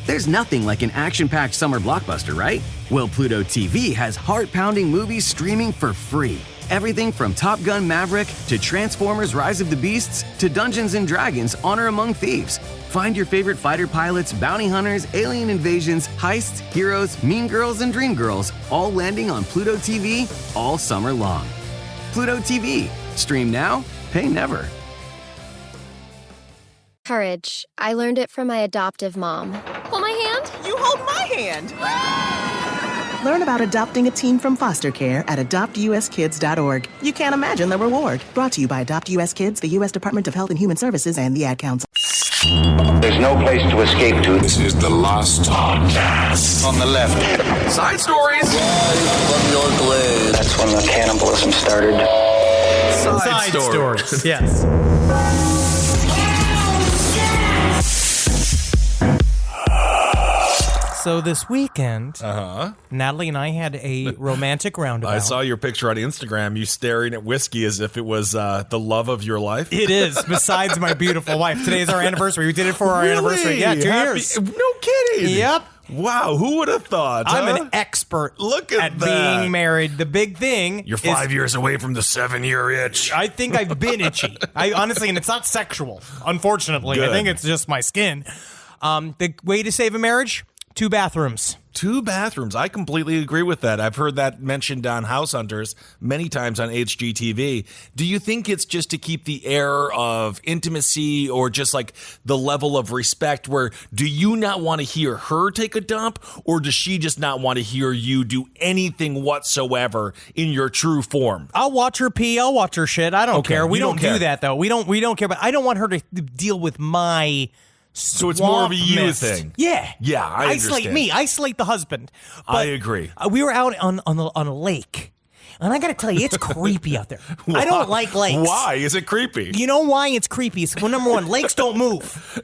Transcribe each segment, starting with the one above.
There's nothing like an action-packed summer blockbuster, right? Well, Pluto TV has heart-pounding movies streaming for free. Everything from Top Gun: Maverick to Transformers: Rise of the Beasts to Dungeons & Dragons: Honor Among Thieves. Find your favorite fighter pilots, bounty hunters, alien invasions, heists, heroes, mean girls, and dream girls all landing on Pluto TV all summer long. Pluto TV. Stream now, pay never. Courage. I learned it from my adoptive mom. Hold my hand. You hold my hand. Learn about adopting a teen from foster care at adoptuskids.org. You can't imagine the reward. Brought to you by Adopt US Kids, the U.S. Department of Health and Human Services, and the Ad Council. There's no place to escape to. This is the last podcast. On the left. Side stories. From your glade. That's when the cannibalism started. Side stories. Yes. So this weekend, Natalie and I had a romantic roundabout. I saw your picture on Instagram, you staring at whiskey as if it was the love of your life. It is, besides my beautiful wife. Today is our anniversary. We did it for our anniversary. Yeah, 2 years. No kidding. Yep. Wow, who would have thought? I'm an expert at being married. The big thing You're 5 years away from the 7-year itch. I think I've been itchy. I honestly, and it's not sexual, unfortunately. Good. I think it's just my skin. The way to save a marriage? 2 bathrooms. 2 bathrooms. I completely agree with that. I've heard that mentioned on House Hunters many times on HGTV. Do you think it's just to keep the air of intimacy or just like the level of respect where do you not want to hear her take a dump or does she just not want to hear you do anything whatsoever in your true form? I'll watch her pee. I'll watch her shit. I don't care. We don't do that though. We don't care. But I don't want her to deal with my... So it's more of a you thing. Yeah. Yeah, I understand. Isolate me. Isolate the husband. But I agree. We were out on a lake. And I got to tell you, it's creepy out there. Why? I don't like lakes. Why is it creepy? You know why it's creepy? It's, well, number one, lakes don't move.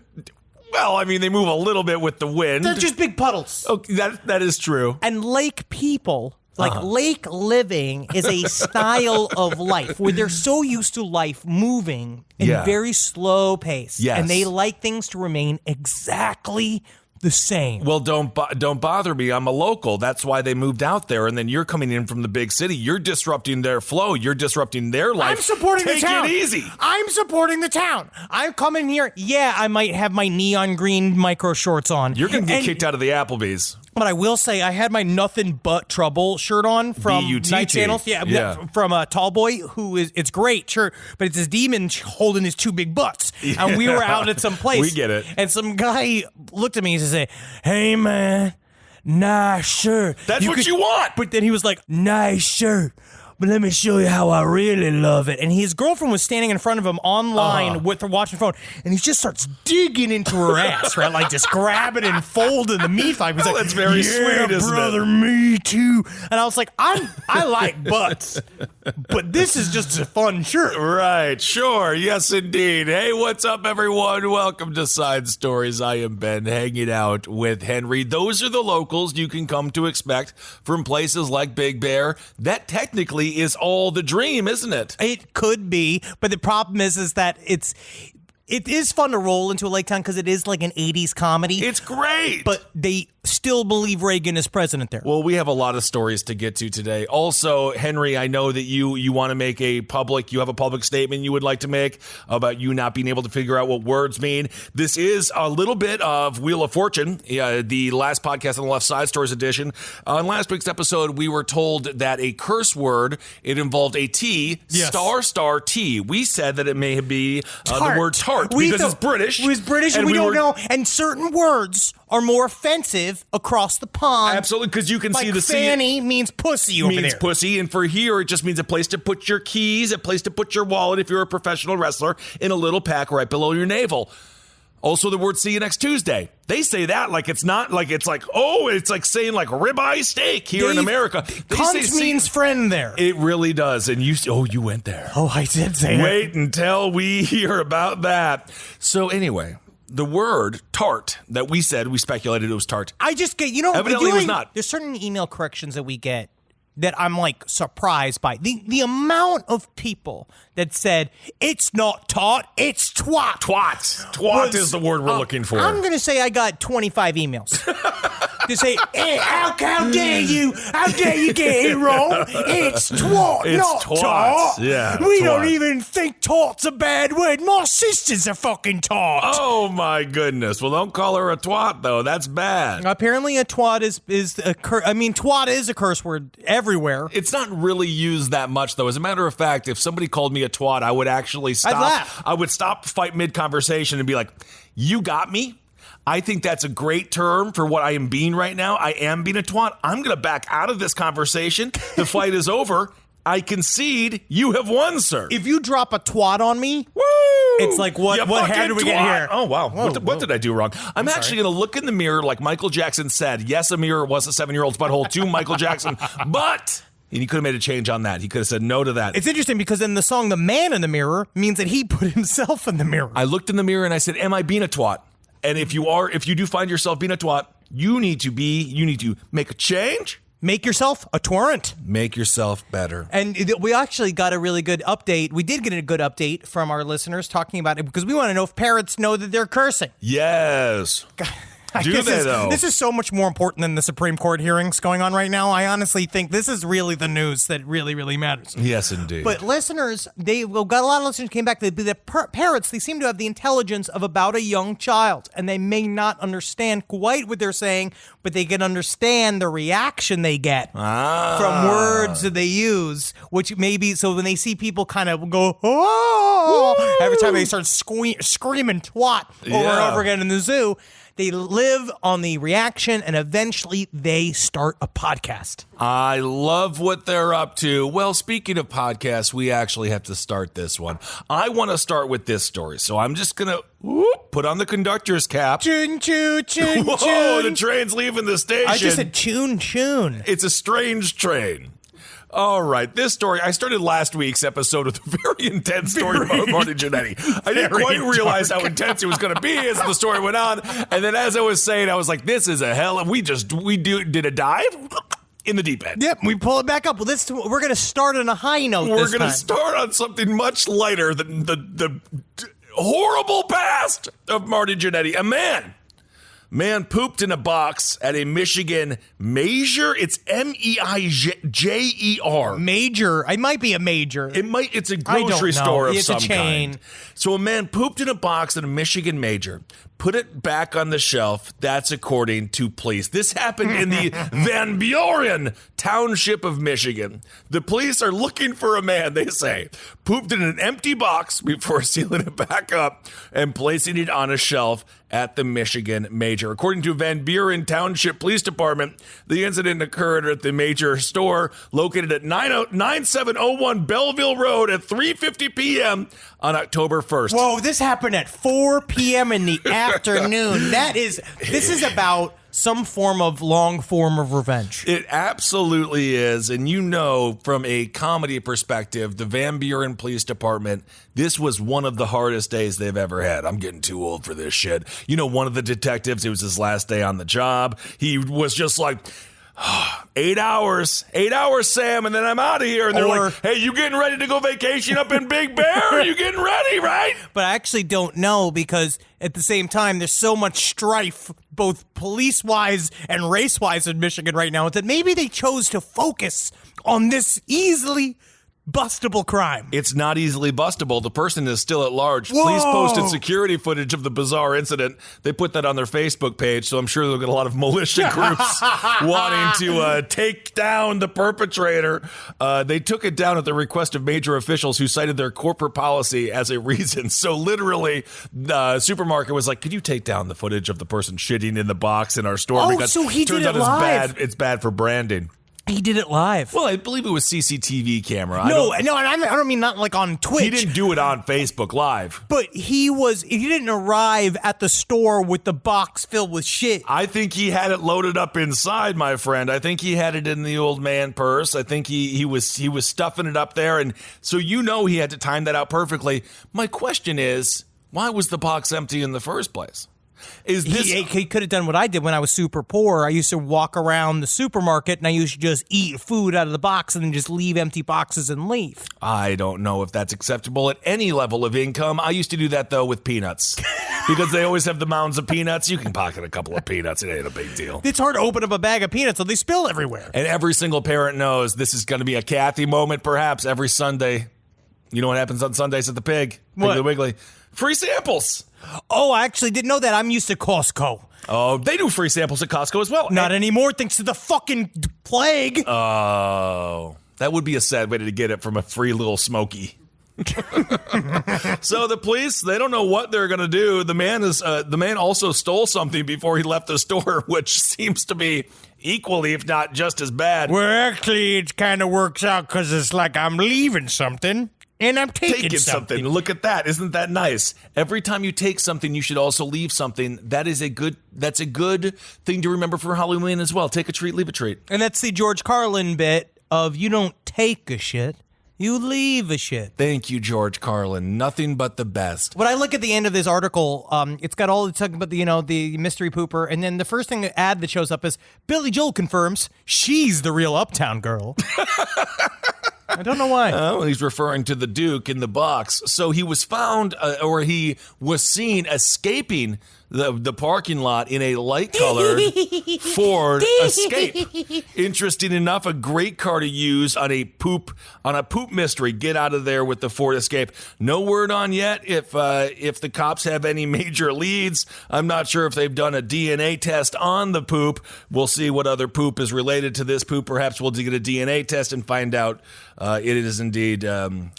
Well, I mean, they move a little bit with the wind. They're just big puddles. Okay, that is true. And lake people... Like lake living is a style of life where they're so used to life moving in very slow pace. Yes. And they like things to remain exactly the same. Well, don't bother me. I'm a local. That's why they moved out there. And then you're coming in from the big city. You're disrupting their flow. You're disrupting their life. I'm supporting the town. Take it easy. I'm supporting the town. I'm coming here. Yeah, I might have my neon green micro shorts on. You're going to get kicked out of the Applebee's. But I will say, I had my Nothing But Trouble shirt on from BUTT. Night Channels. Yeah. From Tallboy, who is, it's great, sure. But it's this demon holding his 2 big butts. Yeah. And we were out at some place. We get it. And some guy looked at me and said, hey, man, nice shirt. That's what you want. But then he was like, nice shirt. But let me show you how I really love it. And his girlfriend was standing in front of him online with her watching the phone, and he just starts digging into her ass, right? Like just grabbing and folding the meat like he's like, that's very sweet, isn't brother, it? Me too. And I was like, I like butts, but this is just a fun shirt. Right, sure, yes indeed. Hey, what's up, everyone? Welcome to Side Stories. I am Ben, hanging out with Henry. Those are the locals you can come to expect from places like Big Bear. That technically is all the dream, isn't it? It could be, but the problem is that it is fun to roll into a lake town because it is like an 80s comedy. It's great. But they still believe Reagan is president there. Well, we have a lot of stories to get to today. Also, Henry, I know that you want to make you have a public statement you would like to make about you not being able to figure out what words mean. This is a little bit of Wheel of Fortune, the last podcast on the left side, Stories edition. On last week's episode, we were told that a curse word, it involved a T, star T. We said that it may be the word tart because it's British. It was British and we don't know. And certain words are more offensive across the pond. Absolutely, because you can like see the fanny means pussy over there. Means pussy, and for here, it just means a place to put your keys, a place to put your wallet if you're a professional wrestler, in a little pack right below your navel. Also, the word see you next Tuesday. They say that like it's not like it's like, oh, it's like saying like ribeye steak here in America. Cunt means friend there. It really does. And you went there. Oh, I did say it. Wait until we hear about that. So anyway, the word tart that we speculated it was tart. I just get, evidently it was not. There's certain email corrections that we get that I'm like surprised by. The amount of people that said, it's not tot, it's twat. Twat is the word we're looking for. I'm going to say I got 25 emails. To say, hey, how dare you? How dare you get it wrong? It's twat, not tot. Yeah, we don't even think tot's a bad word. My sister's a fucking tot. Oh my goodness. Well, don't call her a twat though. That's bad. Apparently, a twat is a twat is a curse word everywhere. It's not really used that much though. As a matter of fact, if somebody called me a twat, I would actually stop. I'd laugh. I would stop fight mid-conversation and be like, "You got me." I think that's a great term for what I am being right now. I am being a twat. I'm going to back out of this conversation. The fight is over. I concede. You have won, sir. If you drop a twat on me, woo! It's like, what hair did we get here? Oh, wow. What did I do wrong? I'm actually going to look in the mirror like Michael Jackson said. Yes, a mirror was a 7-year-old's butthole to Michael Jackson, but... And he could have made a change on that. He could have said no to that. It's interesting because in the song The Man in the Mirror means that he put himself in the mirror. I looked in the mirror and I said, am I being a twat? And if you do find yourself being a twat, you need to make a change. Make yourself a torrent. Make yourself better. And we actually got a really good update. We did get a good update from our listeners talking about it because we want to know if parents know that they're cursing. Yes. This is so much more important than the Supreme Court hearings going on right now. I honestly think this is really the news that really, really matters. Yes, indeed. But listeners, got a lot of listeners came back. The parents, they seem to have the intelligence of about a young child, and they may not understand quite what they're saying, but they can understand the reaction they get from words that they use, which maybe, so when they see people kind of go, oh, every time they start screaming twat over and over again in the zoo, they live on the reaction, and eventually they start a podcast. I love what they're up to. Well, speaking of podcasts, we actually have to start this one. I want to start with this story, so I'm just going to put on the conductor's cap. Choo, choo, choo, Whoa, choo. the train's leaving the station. I just said tune. It's a strange train. All right, this story, I started last week's episode with a very intense story about Marty Jannetty. I didn't quite realize how intense it was going to be as the story went on. And then as I was saying, I was like, this is a hell. We did a dive in the deep end. Yep, we pull it back up. Well, we're going to start on a high note We're going to start on something much lighter than the horrible past of Marty Jannetty. A man pooped in a box at a Michigan major. It's Meijer. Major. It might be a major. It's a grocery store of some kind. It's a chain. So a man pooped in a box at a Michigan major, put it back on the shelf. That's according to police. This happened in the Van Buren township of Michigan. The police are looking for a man, they say, pooped in an empty box before sealing it back up and placing it on a shelf at the Michigan major. According to Van Buren Township Police Department, the incident occurred at the major store located at 9701 Belleville Road at 3:50 p.m. on October 1st. Whoa, this happened at 4 p.m. in the afternoon. This is about some form of long form of revenge. It absolutely is. And you know, from a comedy perspective, the Van Buren Police Department, this was one of the hardest days they've ever had. I'm getting too old for this shit. You know, one of the detectives, it was his last day on the job. He was just like, 8 hours, Sam, and then I'm out of here. And they're like, hey, you getting ready to go vacation up in Big Bear? Are you getting ready, right? But I actually don't know, because at the same time, there's so much strife, both police-wise and race-wise in Michigan right now, that maybe they chose to focus on this easily bustable crime. It's not easily bustable. The person is still at large. Whoa. Police posted security footage of the bizarre incident. They put that on their Facebook page, so I'm sure they'll get a lot of militia groups wanting to take down the perpetrator. They took it down at the request of major officials who cited their corporate policy as a reason. So literally, the supermarket was like, could you take down the footage of the person shitting in the box in our store? Because so he turns did out it live. it's bad for branding. He did it live. Well, I believe it was CCTV camera. No, I don't mean not like on Twitch. He didn't do it on Facebook Live. But he didn't arrive at the store with the box filled with shit. I think he had it loaded up inside, my friend. I think he had it in the old man purse. I think he was stuffing it up there. And so he had to time that out perfectly. My question is, why was the box empty in the first place? Is this? He could have done what I did when I was super poor. I used to walk around the supermarket and I used to just eat food out of the box and then just leave empty boxes and leave. I don't know if that's acceptable at any level of income. I used to do that, though, with peanuts. Because they always have the mounds of peanuts. You can pocket a couple of peanuts. It ain't a big deal. It's hard to open up a bag of peanuts so they spill everywhere. And every single parent knows this is going to be a Kathy moment, perhaps, every Sunday. You know what happens on Sundays at the Pig? What? Piggly Wiggly. Free samples. Oh, I actually didn't know that. I'm used to Costco. Oh, they do free samples at Costco as well. Not anymore, thanks to the fucking plague. Oh, that would be a sad way to get it from a free little Smoky. So the police, they don't know what they're going to do. The man also stole something before he left the store, which seems to be equally, if not just as bad. Well, actually, it kind of works out because it's like I'm leaving something and I'm taking something. Look at that. Isn't that nice? Every time you take something, you should also leave something. That's a good thing to remember for Halloween as well. Take a treat, leave a treat. And that's the George Carlin bit of you don't take a shit. You leave a shit. Thank you, George Carlin. Nothing but the best. When I look at the end of this article, it's got all the talking about the mystery pooper, and then the first thing the ad that shows up is Billy Joel confirms she's the real Uptown Girl. I don't know why. Oh, he's referring to the Duke in the box. So he was found, or he was seen escaping the parking lot in a light-colored Ford Escape. Interesting enough, a great car to use on a poop mystery. Get out of there with the Ford Escape. No word on yet if the cops have any major leads. I'm not sure if they've done a DNA test on the poop. We'll see what other poop is related to this poop. Perhaps we'll get a DNA test and find out it is indeed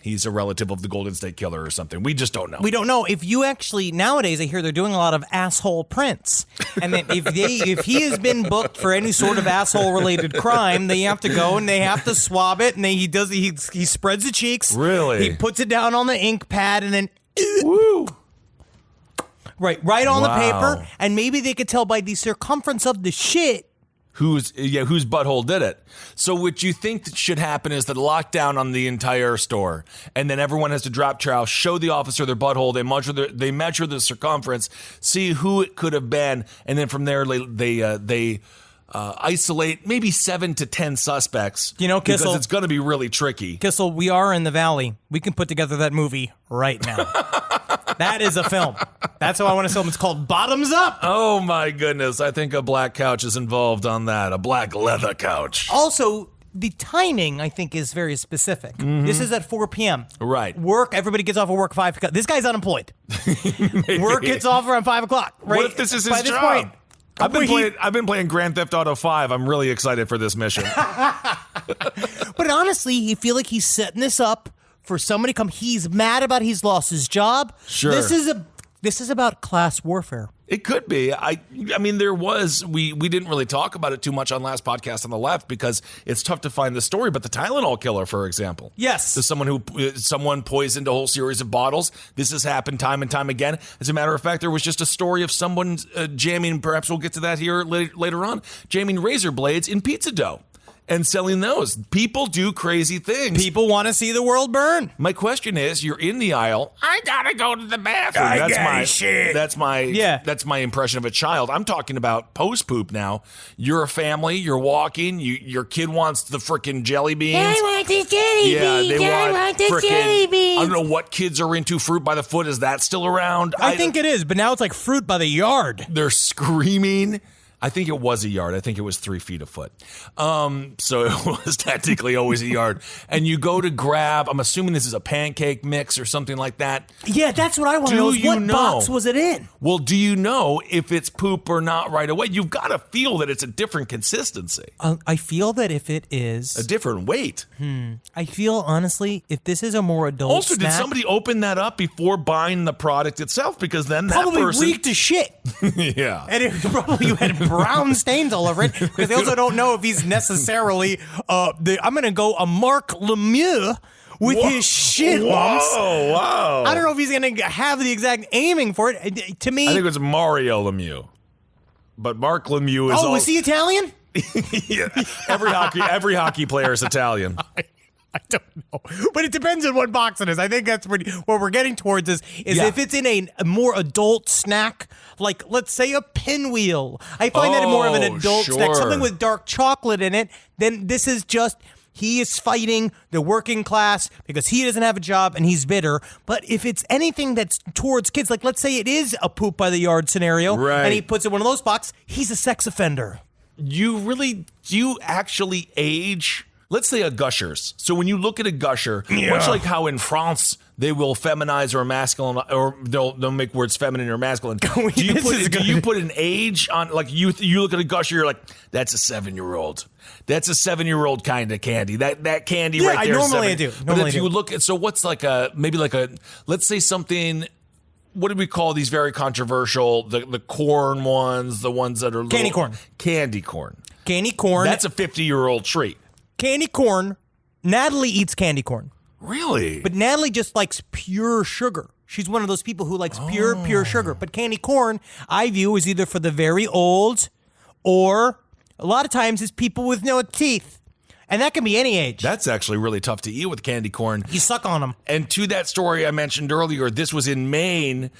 he's a relative of the Golden State Killer or something. We just don't know. We don't know. If you actually, nowadays I hear they're doing a lot of asshole prints. And then if he has been booked for any sort of asshole related crime, they have to go and they have to swab it, and he spreads the cheeks. Really? He puts it down on the ink pad and then Woo! Right on the paper, and maybe they could tell by the circumference of the shit whose butthole did it. So what you think that should happen is that lockdown on the entire store, and then everyone has to drop trow, show the officer their butthole, they measure the circumference, see who it could have been, and then from there they isolate maybe 7 to 10 suspects. You know, Kissel, because it's going to be really tricky. Kissel, we are in the Valley. We can put together that movie right now. That is a film. That's how I want to film. It's called Bottoms Up. Oh my goodness. I think a black couch is involved on that. A black leather couch. Also, the timing, I think, is very specific. Mm-hmm. This is at 4 p.m. Right. Work, everybody gets off of work 5 o'clock. This guy's unemployed. Work gets off around 5 o'clock. Right? What if this is his By this job? point, I've been playing Grand Theft Auto 5. I'm really excited for this mission. But honestly, you feel like he's setting this up for somebody to come. He's mad about he's lost his job. Sure. This is about class warfare. It could be. I mean, there was, we didn't really talk about it too much on last podcast on the left because it's tough to find the story, but the Tylenol killer, for example. Yes. So someone poisoned a whole series of bottles. This has happened time and time again. As a matter of fact, there was just a story of someone jamming, perhaps we'll get to that here later on, jamming razor blades in pizza dough and selling those. People do crazy things. People want to see the world burn. My question is, you're in the aisle. I gotta go to the bathroom. That's my impression of a child. I'm talking about post poop now. You're a family. You're walking. Your kid wants the frickin' jelly beans. I want the jelly beans. I want the jelly beans. I don't know what kids are into. Fruit by the foot. Is that still around? I think it is, but now it's like fruit by the yard. They're screaming. I think it was a yard. I think it was 3 feet a foot. So it was technically always a yard. And you go to grab, I'm assuming this is a pancake mix or something like that. Yeah, that's what I want to know. What box was it in? Well, do you know if it's poop or not right away? You've got to feel that it's a different consistency. I feel that if it is a different weight. I feel, honestly, if this is a more adult Also, snack, did somebody open that up before buying the product itself? Because then that probably person reeked of shit. Yeah. And it probably you had brown stains all over it because they also don't know if he's necessarily I'm going to go a Mark Lemieux with his shit lumps. Oh, wow. I don't know if he's going to have the exact aiming for it. To me, I think it was Mario Lemieux. But Mark Lemieux is is he Italian? Yeah. Every hockey player is Italian. I don't know. But it depends on what box it is. I think that's what we're getting towards is if it's in a more adult snack, like let's say a pinwheel. I find that more of an adult snack, something with dark chocolate in it. Then this is just he is fighting the working class because he doesn't have a job and he's bitter. But if it's anything that's towards kids, like let's say it is a poop by the yard scenario, and he puts it in one of those boxes, he's a sex offender. Do you actually age? Let's say a Gushers. So when you look at a Gusher, much like how in France they will feminize or masculine, or they'll make words feminine or masculine. Do you put an age on? Like you look at a Gusher, you're like, that's a 7-year-old. That's a 7-year-old kind of candy. That candy right there. I do. But if you look at, so what's like let's say something. What do we call these very controversial? The corn ones, the ones that are candy corn. Candy corn. Candy corn. That's a 50-year-old treat. Candy corn. Natalie eats candy corn. Really? But Natalie just likes pure sugar. She's one of those people who likes pure sugar. But candy corn, I view as either for the very old or a lot of times it's people with no teeth. And that can be any age. That's actually really tough to eat with candy corn. You suck on them. And to that story I mentioned earlier, this was in Maine.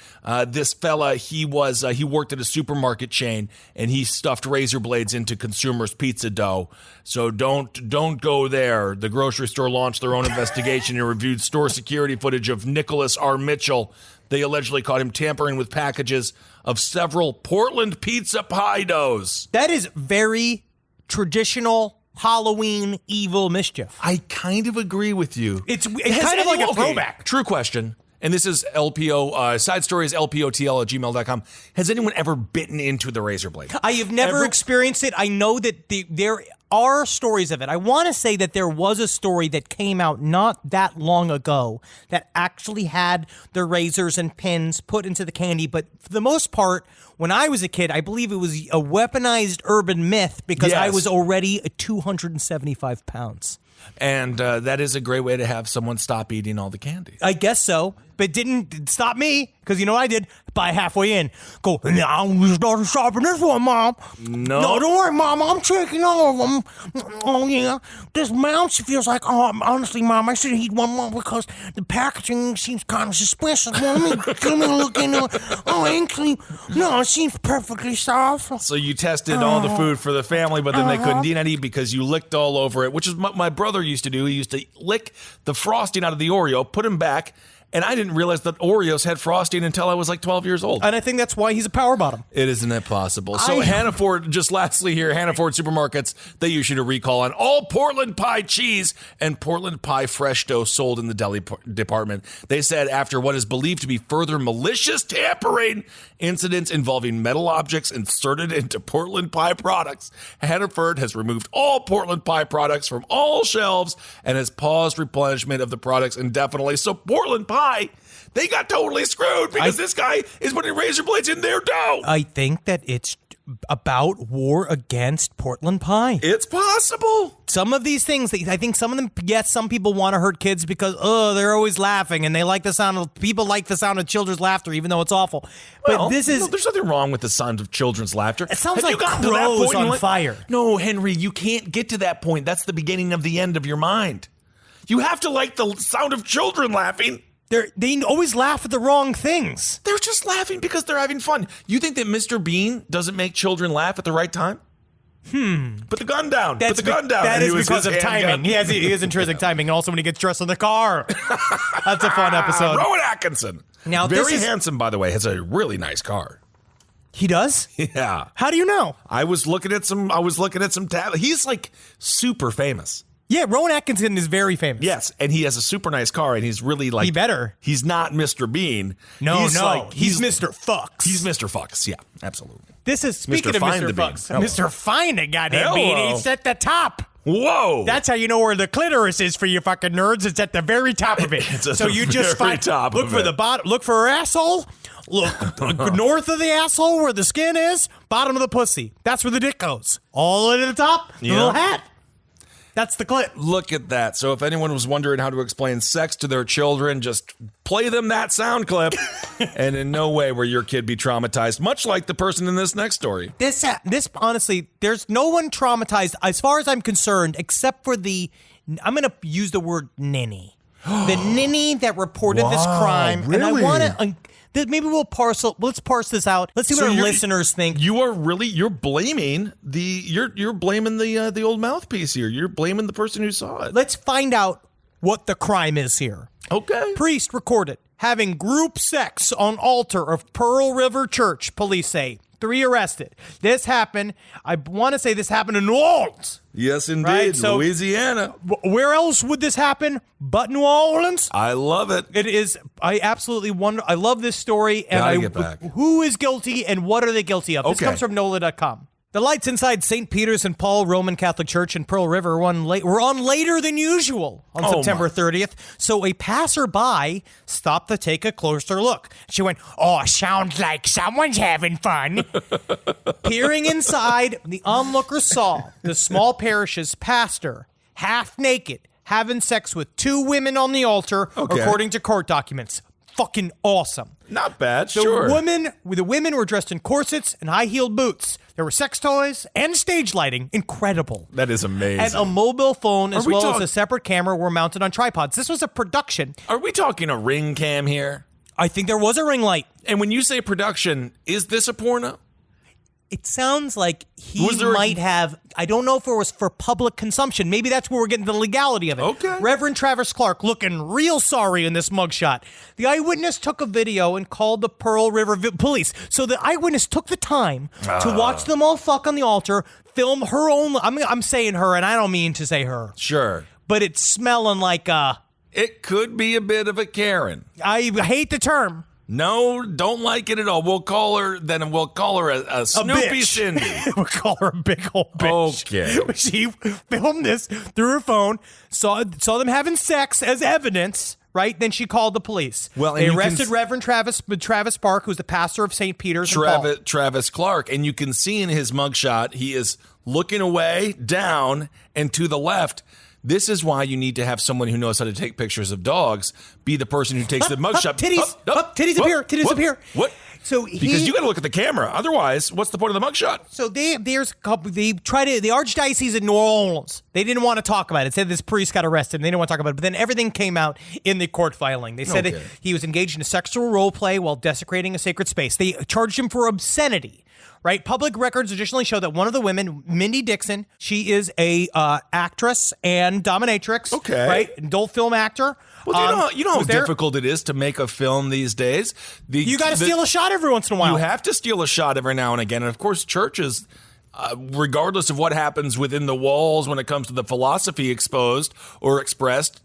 This fella, he worked at a supermarket chain, and he stuffed razor blades into consumers' pizza dough. So don't go there. The grocery store launched their own investigation and reviewed store security footage of Nicholas R. Mitchell. They allegedly caught him tampering with packages of several Portland pizza pie doughs. That is very traditional Halloween evil mischief. I kind of agree with you. It's kind of like a throwback. True question. And this is LPO, side stories, LPOTL@gmail.com. Has anyone ever bitten into the razor blade? I have never experienced it. I know that there are stories of it. I want to say that there was a story that came out not that long ago that actually had the razors and pins put into the candy. But for the most part, when I was a kid, I believe it was a weaponized urban myth because I was already 275 pounds. And that is a great way to have someone stop eating all the candy. I guess so. But it didn't stop me, because you know what I did? By halfway in, go, now we started shopping this one, Mom. No, don't worry, Mom. I'm checking all of them. Oh, yeah. This mouse feels like, honestly, Mom, I should eat one more because the packaging seems kind of suspicious. Let me look into it. Oh, actually, no, it seems perfectly soft. So you tested all the food for the family, but then they couldn't eat any because you licked all over it, which is what my brother used to do. He used to lick the frosting out of the Oreo, put them back, and I didn't realize that Oreos had frosting until I was like 12 years old. And I think that's why he's a power bottom. Isn't it possible? So Hannaford, just lastly here, Hannaford Supermarkets, they issued a recall on all Portland pie cheese and Portland pie fresh dough sold in the deli department. They said after what is believed to be further malicious tampering incidents involving metal objects inserted into Portland pie products, Hannaford has removed all Portland pie products from all shelves and has paused replenishment of the products indefinitely. So Portland pie, they got totally screwed because this guy is putting razor blades in their dough. I think that it's about war against Portland pie. It's possible. Some of these things, I think some of them, yes, some people want to hurt kids because, they're always laughing and they like the sound of, people like the sound of children's laughter, even though it's awful. But this is... there's nothing wrong with the sound of children's laughter. It sounds like crows on fire. No, Henry, you can't get to that point. That's the beginning of the end of your mind. You have to like the sound of children laughing. They always laugh at the wrong things. They're just laughing because they're having fun. You think that Mr. Bean doesn't make children laugh at the right time? Put the gun down. Put the gun down. That is because of timing. He has intrinsic timing. And also when he gets dressed in the car. That's a fun episode. Rowan Atkinson. Now, very handsome, by the way. Has a really nice car. He does? Yeah. How do you know? I was looking at some tab. He's like super famous. Yeah, Rowan Atkinson is very famous. Yes, and he has a super nice car, and he's really like... He better. He's not Mr. Bean. No, he's Mr. Fucks. He's Mr. Fucks, yeah, absolutely. This is, speaking of Mr. Fucks, Mr. Find a goddamn bean. It's at the top. Whoa. That's how you know where the clitoris is for you fucking nerds. It's at the very top of it. So you just look for the bottom, look for her asshole. Look north of the asshole where the skin is, bottom of the pussy. That's where the dick goes. All the way to the top, the little hat. That's the clip. Look at that. So if anyone was wondering how to explain sex to their children, just play them that sound clip. And in no way will your kid be traumatized, much like the person in this next story. This honestly, there's no one traumatized, as far as I'm concerned, except for the I'm going to use the word ninny. The ninny that reported this crime. Really? And I want to... maybe let's parse this out. Let's see what our listeners think. You're blaming you're blaming the old mouthpiece here. You're blaming the person who saw it. Let's find out what the crime is here. Okay. Priest recorded having group sex on altar of Pearl River Church, police say. 3 arrested. This happened, I want to say this happened in New Orleans. Yes, indeed. Right? So, Louisiana. Where else would this happen but New Orleans? I love it. It is. I absolutely wonder. I love this story. And Get back. Who is guilty and what are they guilty of? This comes from NOLA.com. The lights inside St. Peter's and Paul Roman Catholic Church in Pearl River were on later than usual on September 30th. So a passerby stopped to take a closer look. She went, "Oh, sounds like someone's having fun." Peering inside, the onlooker saw the small parish's pastor, half naked, having sex with 2 women on the altar, according to court documents. Fucking awesome. Not bad, The women were dressed in corsets and high-heeled boots. There were sex toys and stage lighting. Incredible. That is amazing. And a mobile phone as well as a separate camera were mounted on tripods. This was a production. Are we talking a ring cam here? I think there was a ring light. And when you say production, is this a porno? It sounds like he might have, I don't know if it was for public consumption. Maybe that's where we're getting the legality of it. Okay. Reverend Travis Clark looking real sorry in this mugshot. The eyewitness took a video and called the Pearl River police. So the eyewitness took the time to watch them all fuck on the altar, film her own, I'm saying her and I don't mean to say her. Sure. But it's smelling like it could be a bit of a Karen. I hate the term. No, don't like it at all. We'll call her a Snoopy Cindy. We'll call her a big old bitch. Okay. She filmed this through her phone, saw them having sex as evidence, right? Then she called the police. Well, they arrested Reverend Travis Park, who's the pastor of St. Peter's Travis Clark, and you can see in his mugshot, he is looking away, down, and to the left. This is why you need to have someone who knows how to take pictures of dogs be the person who takes the mugshot. Titties appear. What? So because you got to look at the camera. Otherwise, what's the point of the mugshot? So the archdiocese in New Orleans. They didn't want to talk about it. It said this priest got arrested. And they didn't want to talk about it. But then everything came out in the court filing. They said that he was engaged in a sexual role play while desecrating a sacred space. They charged him for obscenity. Right. Public records additionally show that one of the women, Mindy Dixon, she is a actress and dominatrix. Okay. Right. Adult film actor. Well, you know how difficult it is to make a film these days. You got to steal a shot every once in a while. You have to steal a shot every now and again. And of course, churches, regardless of what happens within the walls when it comes to the philosophy exposed or expressed,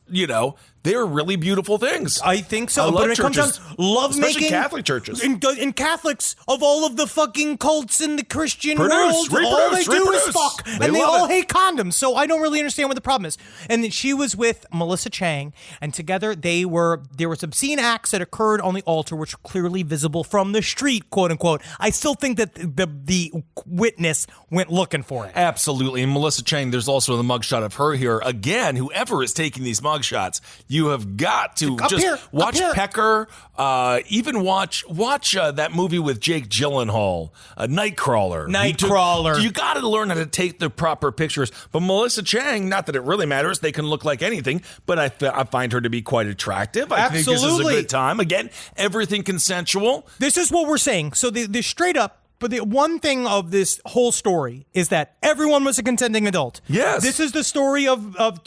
they're really beautiful things. I think so. I love but when it churches, comes down to lovemaking, especially Catholic churches. In Catholics, of all of the fucking cults in the Christian world, all they do is fuck. And they all hate condoms. So I don't really understand what the problem is. And then she was with Melissa Chang, and together there was obscene acts that occurred on the altar, which were clearly visible from the street, quote unquote. I still think that the witness went looking for it. Absolutely. And Melissa Chang, there's also the mugshot of her here. Again, whoever is taking these mugshots, you have got to watch Pecker, even watch that movie with Jake Gyllenhaal, Nightcrawler. You got to learn how to take the proper pictures. But Melissa Chang, not that it really matters, they can look like anything, but I find her to be quite attractive. I think this is a good time. Again, everything consensual. This is what we're saying. So the straight up. But the one thing of this whole story is that everyone was a consenting adult. Yes. This is the story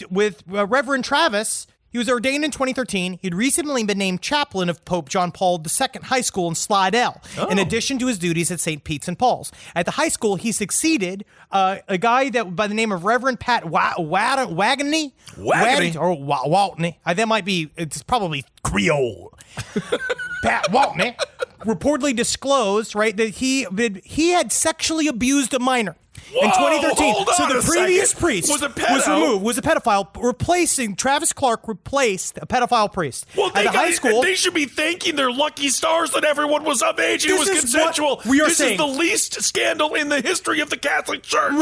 with Reverend Travis. He was ordained in 2013. He'd recently been named chaplain of Pope John Paul II High School in Slidell, in addition to his duties at St. Pete's and Paul's. At the high school, he succeeded a guy that by the name of Reverend Pat Wagney? Or Waltney. That might be, it's probably Creole. Pat Waltney reportedly disclosed, right, that he had sexually abused a minor. Whoa, in 2013, so the previous priest was a pedophile, replacing Travis Clark replaced a pedophile priest at the high school. They should be thanking their lucky stars that everyone was of age and it was consensual. This is the least scandal in the history of the Catholic Church.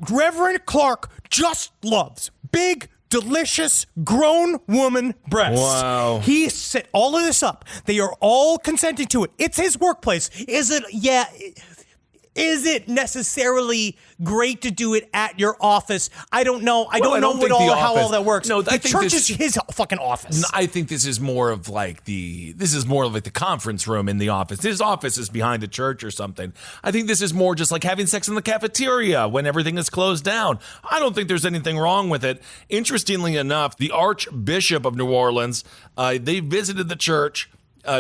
Reverend Clark just loves big, delicious, grown woman breasts. Wow. He set all of this up. They are all consenting to it. It's his workplace. Is it? Yeah. Is it necessarily great to do it at your office? I don't know. I don't know how all that works. No, the church is his fucking office. No, I think this is more of like the conference room in the office. His office is behind a church or something. I think this is more just like having sex in the cafeteria when everything is closed down. I don't think there's anything wrong with it. Interestingly enough, the Archbishop of New Orleans, they visited the church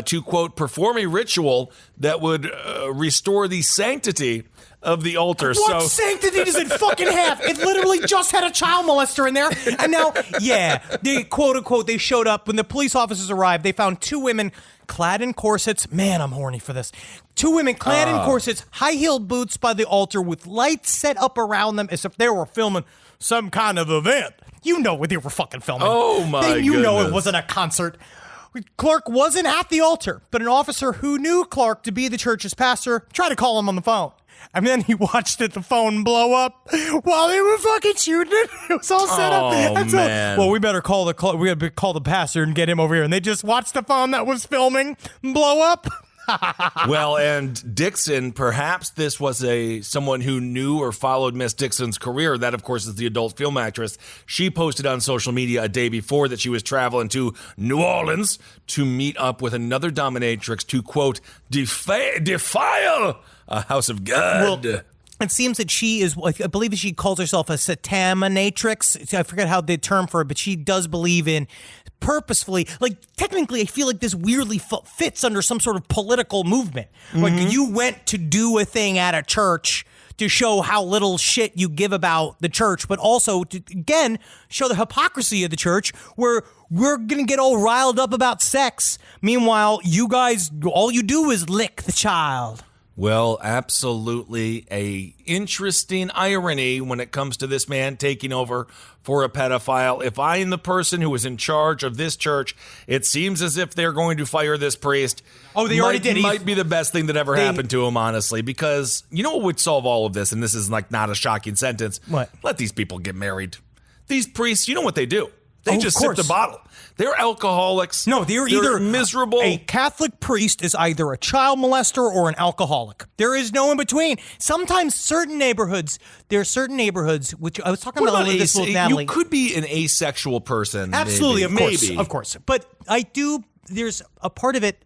to, quote, perform a ritual that would restore the sanctity of the altar. What sanctity does it fucking have? It literally just had a child molester in there. And now, they, quote unquote, they showed up. When the police officers arrived, they found 2 women clad in corsets. Man, I'm horny for this. 2 women clad in corsets, high-heeled boots by the altar with lights set up around them as if they were filming some kind of event. You know what they were fucking filming. Oh, my goodness. You know it wasn't a concert. Clark wasn't at the altar, but an officer who knew Clark to be the church's pastor tried to call him on the phone. And then he watched the phone blow up while they were fucking shooting it. It was all set up. Oh, man. Well, we better call the pastor and get him over here. And they just watched the phone that was filming blow up. Well, and Dixon, perhaps this was someone who knew or followed Miss Dixon's career. That, of course, is the adult film actress. She posted on social media a day before that she was traveling to New Orleans to meet up with another dominatrix to, quote, defile a house of God. Well, it seems that she is, I believe that she calls herself a satanatrix. I forget how the term for it, but she does believe in purposefully, like technically I feel like this weirdly fits under some sort of political movement. Like you went to do a thing at a church to show how little shit you give about the church, but also to, again, show the hypocrisy of the church where we're going to get all riled up about sex. Meanwhile, you guys, all you do is lick the child. Well, absolutely a interesting irony when it comes to this man taking over for a pedophile. If I am the person who is in charge of this church, it seems as if they're going to fire this priest. Oh, they already did. Might be the best thing that ever happened to him, honestly, because you know what would solve all of this, and this is like not a shocking sentence. What? Let these people get married. These priests, you know what they do. They just sip course. the bottle. They're alcoholics. No, they're either miserable. A Catholic priest is either a child molester or an alcoholic. There is no in between. Sometimes there are certain neighborhoods, which I was talking about this with Natalie. You could be an asexual person. Absolutely, maybe. Of course. But there's a part of it.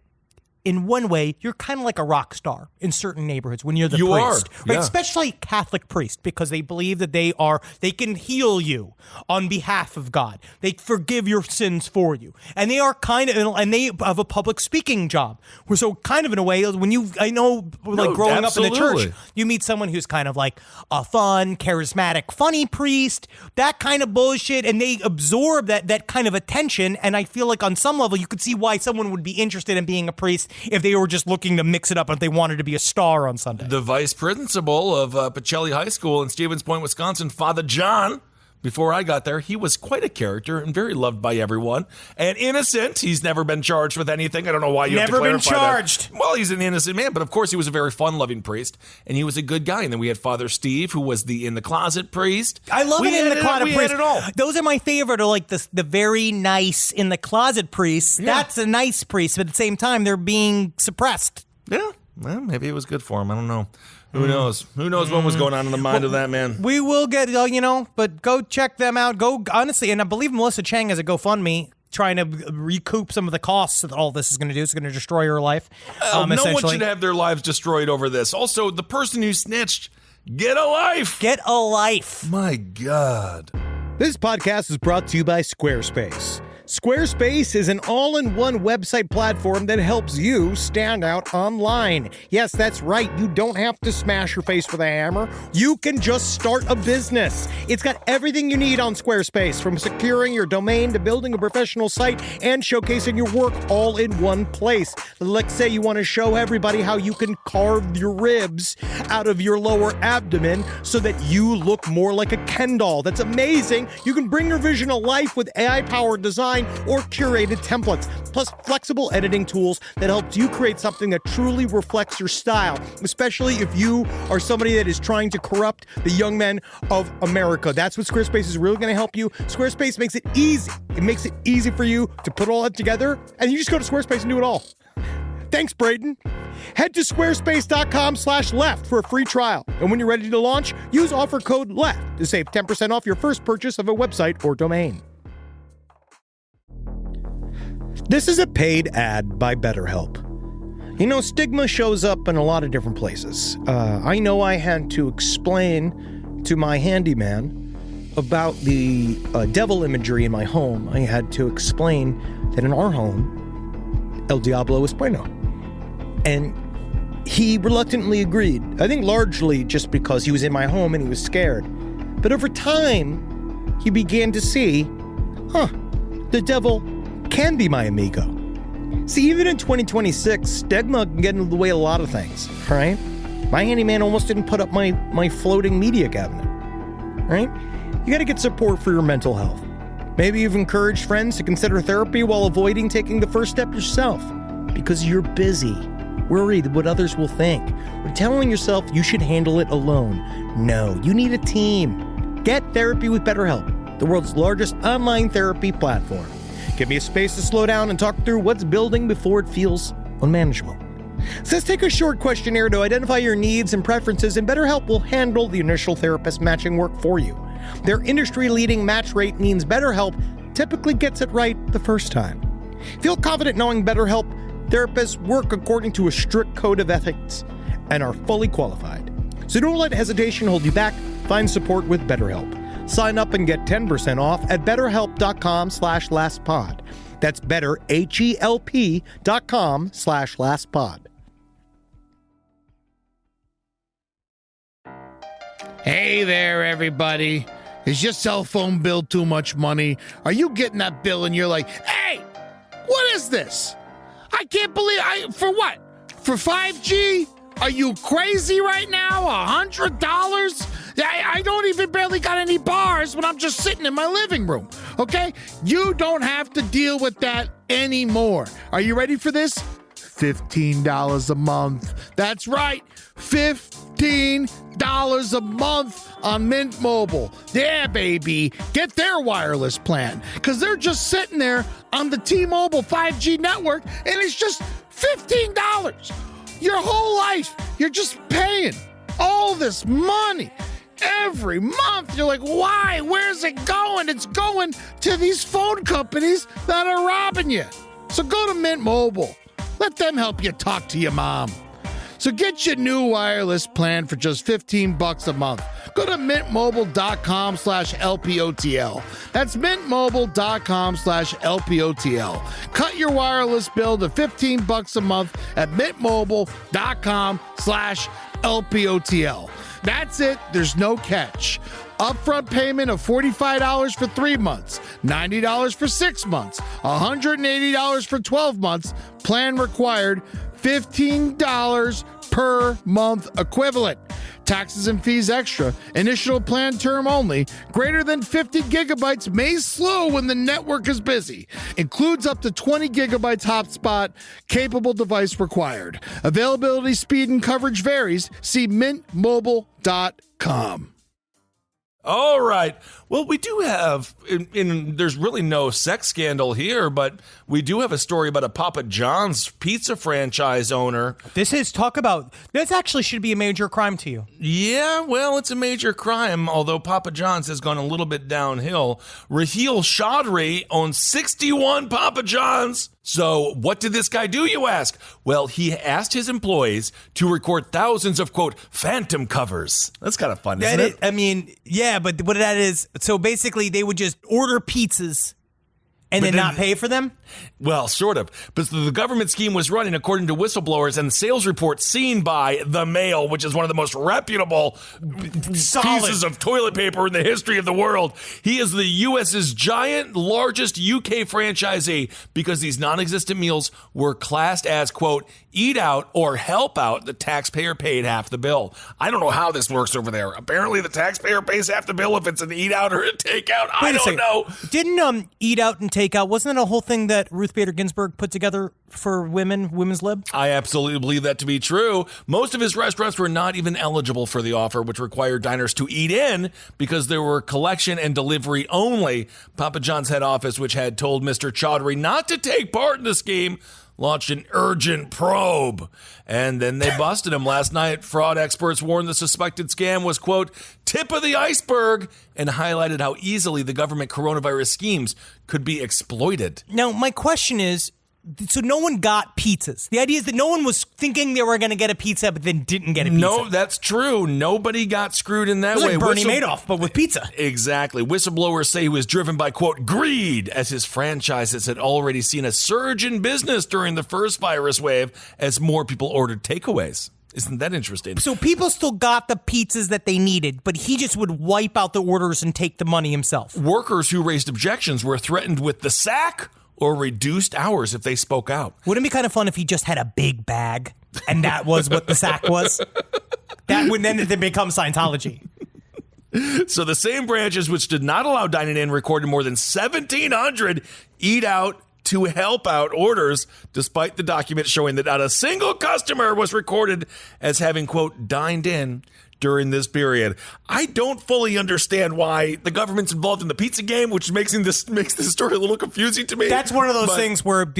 In one way, you're kind of like a rock star in certain neighborhoods when you're the priest. Right? Yeah. Especially Catholic priest, because they believe that they can heal you on behalf of God. They forgive your sins for you. And they are and they have a public speaking job. So kind of in a way, growing up in the church, you meet someone who's kind of like a fun, charismatic, funny priest, that kind of bullshit, and they absorb that kind of attention. And I feel like on some level, you could see why someone would be interested in being a priest if they were just looking to mix it up, if they wanted to be a star on Sunday. The vice principal of Pacelli High School in Stevens Point, Wisconsin, Father John, before I got there, he was quite a character and very loved by everyone. And innocent. He's never been charged with anything. I don't know why you have to clarify Never been charged. That. Well, he's an innocent man, but of course he was a very fun-loving priest, and he was a good guy. And then we had Father Steve, who was the in-the-closet priest. I love it in the closet priest. We had it all. Those are my favorite, are like the very nice in-the-closet priests. Yeah. That's a nice priest, but at the same time, they're being suppressed. Yeah, well, maybe it was good for him. I don't know. Who knows? Who knows what was going on in the mind of that man? We will get, but go check them out. Go, honestly, and I believe Melissa Chang has a GoFundMe trying to recoup some of the costs that all this is going to do. It's going to destroy her life. No one should have their lives destroyed over this. Also, the person who snitched, get a life. Get a life. My God. This podcast is brought to you by Squarespace. Squarespace is an all-in-one website platform that helps you stand out online. Yes, that's right. You don't have to smash your face with a hammer. You can just start a business. It's got everything you need on Squarespace, from securing your domain to building a professional site and showcasing your work all in one place. Let's say you want to show everybody how you can carve your ribs out of your lower abdomen so that you look more like a Ken doll. That's amazing. You can bring your vision to life with AI-powered design or curated templates, plus flexible editing tools that helps you create something that truly reflects your style, especially if you are somebody that is trying to corrupt the young men of America. That's what Squarespace is really going to help you. Squarespace makes it easy. It makes it easy for you to put all that together, and you just go to Squarespace and do it all. Thanks, Braden. Head to squarespace.com/left for a free trial. And when you're ready to launch, use offer code LEFT to save 10% off your first purchase of a website or domain. This is a paid ad by BetterHelp. You know, stigma shows up in a lot of different places. I know I had to explain to my handyman about the devil imagery in my home. I had to explain that in our home, El Diablo es bueno. And he reluctantly agreed. I think largely just because he was in my home and he was scared. But over time, he began to see, the devil can be my amigo. See, even in 2026, stigma can get in the way of a lot of things, right? My handyman almost didn't put up my floating media cabinet, right? You got to get support for your mental health. Maybe you've encouraged friends to consider therapy while avoiding taking the first step yourself because you're busy, worried what others will think, or telling yourself you should handle it alone. No, you need a team. Get therapy with BetterHelp, the world's largest online therapy platform. Give me a space to slow down and talk through what's building before it feels unmanageable. So let's take a short questionnaire to identify your needs and preferences, and BetterHelp will handle the initial therapist matching work for you. Their industry-leading match rate means BetterHelp typically gets it right the first time. Feel confident knowing BetterHelp therapists work according to a strict code of ethics and are fully qualified. So don't let hesitation hold you back. Find support with BetterHelp. Sign up and get 10% off at betterhelp.com/lastpod. That's betterhelp.com/lastpod. Hey there, everybody. Is your cell phone bill too much money? Are you getting that bill and you're like, hey, what is this? I can't believe for what? For 5G? Are you crazy right now? $100? I don't even barely got any bars when I'm just sitting in my living room, okay? You don't have to deal with that anymore. Are you ready for this? $15 a month. That's right, $15 a month on Mint Mobile. Yeah, baby. Get their wireless plan, because they're just sitting there on the T-Mobile 5G network, and it's just $15. Your whole life, you're just paying all this money every month. You're like, why? Where's it going? It's going to these phone companies that are robbing you. So go to Mint Mobile. Let them help you talk to your mom. So get your new wireless plan for just $15 a month. Go to mintmobile.com/LPOTL. That's mintmobile.com/LPOTL. Cut your wireless bill to $15 a month at mintmobile.com/LPOTL. That's it. There's no catch. Upfront payment of $45 for 3 months, $90 for 6 months, $180 for 12 months. Plan required, $15 per month equivalent. Taxes and fees extra. Initial plan term only. Greater than 50 gigabytes may slow when the network is busy. Includes up to 20 gigabytes hotspot. Capable device required. Availability, speed, and coverage varies. See mintmobile.com. All right. Well, we do have, there's really no sex scandal here, but we do have a story about a Papa John's pizza franchise owner. This actually should be a major crime to you. Yeah, well, it's a major crime, although Papa John's has gone a little bit downhill. Raheel Chaudhry owns 61 Papa John's. So what did this guy do, you ask? Well, he asked his employees to record thousands of, quote, phantom covers. That's kind of fun, isn't it? I mean, yeah, but what that is, so basically they would just order pizzas and then not pay for them? Well, sort of. But the government scheme was running according to whistleblowers and sales reports seen by The Mail, which is one of the most reputable pieces of toilet paper in the history of the world. He is the U.S.'s largest UK franchisee because these non-existent meals were classed as, quote, eat out or help out. The taxpayer paid half the bill. I don't know how this works over there. Apparently the taxpayer pays half the bill if it's an eat out or a takeout. I don't know. Didn't eat out and takeout, wasn't that a whole thing that Ruth Bader Ginsburg put together for women's lib? I absolutely believe that to be true. Most of his restaurants were not even eligible for the offer, which required diners to eat in because there were collection and delivery only. Papa John's head office, which had told Mr. Chaudhry not to take part in the scheme, launched an urgent probe, and then they busted him last night. Fraud experts warned the suspected scam was, quote, tip of the iceberg, and highlighted how easily the government coronavirus schemes could be exploited. Now, my question is, so no one got pizzas. The idea is that no one was thinking they were going to get a pizza, but then didn't get a pizza. No, that's true. Nobody got screwed in that way. Like Bernie Madoff, but with pizza. Exactly. Whistleblowers say he was driven by, quote, greed, as his franchises had already seen a surge in business during the first virus wave as more people ordered takeaways. Isn't that interesting? So people still got the pizzas that they needed, but he just would wipe out the orders and take the money himself. Workers who raised objections were threatened with the sack or reduced hours if they spoke out. Wouldn't it be kind of fun if he just had a big bag and that was what the sack was? That would then become Scientology. So the same branches which did not allow dining in recorded more than 1,700 eat out to help out orders, despite the document showing that not a single customer was recorded as having, quote, dined in during this period. I don't fully understand why the government's involved in the pizza game, which makes this story a little confusing to me. That's one of those things where,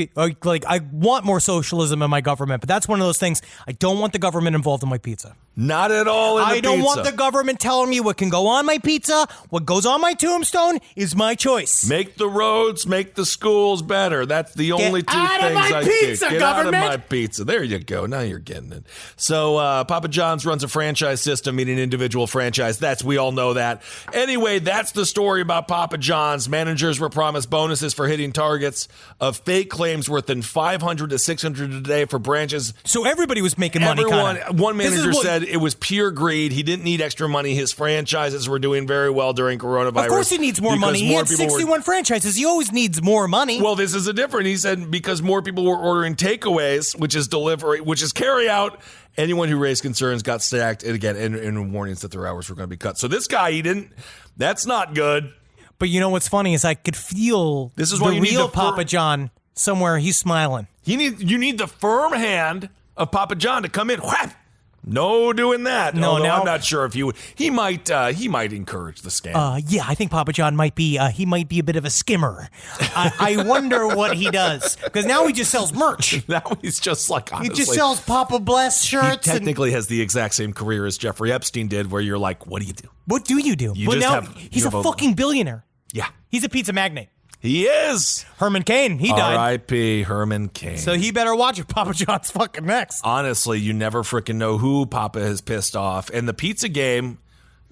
like, I want more socialism in my government, but that's one of those things. I don't want the government involved in my pizza. Not at all in the pizza. I don't want the government telling me what can go on my pizza. What goes on my tombstone is my choice. Make the roads, make the schools better. That's the only two things I pizza, get government. out of my pizza. There you go. Now you're getting it. So Papa John's runs a franchise system, meaning individual franchise. We all know that. Anyway, that's the story about Papa John's. Managers were promised bonuses for hitting targets of fake claims worth in $500 to $600 a day for branches. So everybody was making money. One manager said it was pure greed. He didn't need extra money. His franchises were doing very well during coronavirus. Of course he needs more money. He had 61 franchises. He always needs more money. Well, this is a different. He said because more people were ordering takeaways, which is delivery, which is carry out. Anyone who raised concerns got sacked, and again, and warnings that their hours were going to be cut. So this guy, he didn't. That's not good. But you know what's funny is I could feel this is why you real need Papa John somewhere. He's smiling. You need the firm hand of Papa John to come in. Whap! No doing that. No, I'm not sure if he might encourage the scam. Yeah, I think Papa John might be a bit of a skimmer. I wonder what he does, because now he just sells merch. Now he's just like, honestly, he just sells Papa Bless shirts. He technically has the exact same career as Jeffrey Epstein did, where you're like, what do you do? What do you do? He's a fucking billionaire. Yeah, he's a pizza magnate. He is. Herman Cain, he died. R.I.P. Herman Cain. So he better watch if Papa John's fucking next. Honestly, you never freaking know who Papa has pissed off. And the pizza game,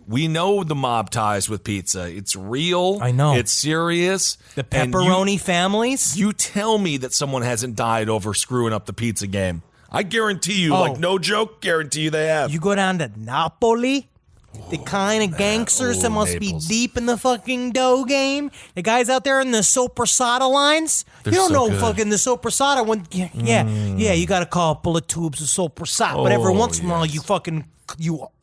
we know the mob ties with pizza. It's real. I know. It's serious. The pepperoni families. You tell me that someone hasn't died over screwing up the pizza game. I guarantee you, like no joke, guarantee you they have. You go down to Napoli. The kind of gangsters that must Naples. be deep in the fucking dough game. The guys out there in the sopressata lines. They're you don't so know good. fucking the sopressata when yeah, you got a couple of tubes of sopressata, but every once in a while you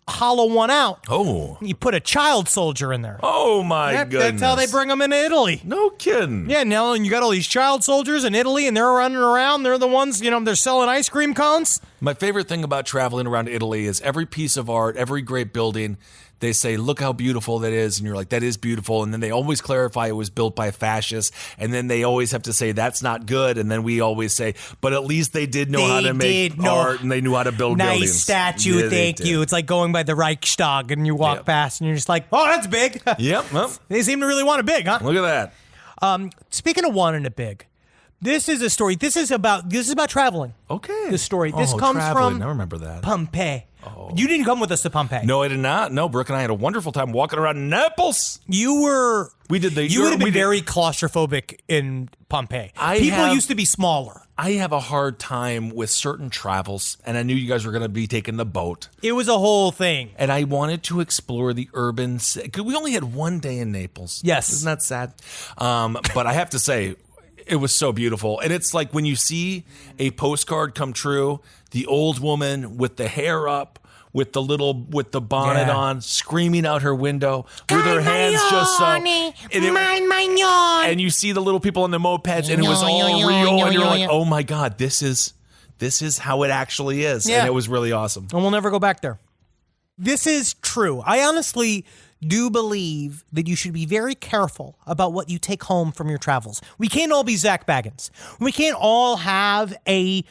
hollow one out. Oh. You put a child soldier in there. Oh, my goodness. That's how they bring them into Italy. No kidding. Yeah, now you got all these child soldiers in Italy, and they're running around. They're the ones, they're selling ice cream cones. My favorite thing about traveling around Italy is every piece of art, every great building, they say, look how beautiful that is. And you're like, that is beautiful. And then they always clarify it was built by fascists. And then they always have to say, that's not good. And then we always say, but at least they did know how to make art and they knew how to build nice buildings. Nice statue, yeah, thank you. It's like going by the Reichstag and you walk past and you're just like, oh, that's big. Yep. Well, they seem to really want it big, huh? Look at that. Speaking of wanting it big, this is a story. This is about traveling. Okay. This story. This comes traveling. from I remember that. Pompeii. Oh. You didn't come with us to Pompeii. No, I did not. No, Brooke and I had a wonderful time walking around Naples. You would have been very claustrophobic in Pompeii. People used to be smaller. I have a hard time with certain travels, and I knew you guys were going to be taking the boat. It was a whole thing. And I wanted to explore the urban... Because we only had one day in Naples. Yes. Isn't that sad? But I have to say... It was so beautiful. And it's like when you see a postcard come true, the old woman with the hair up, with the bonnet on, screaming out her window, with her hands just so. And you see the little people on the mopeds, and it was all real. And you're like, oh my God, this is how it actually is. Yeah. And it was really awesome. And we'll never go back there. This is true. I honestly do believe that you should be very careful about what you take home from your travels. We can't all be Zach Baggins. We can't all have a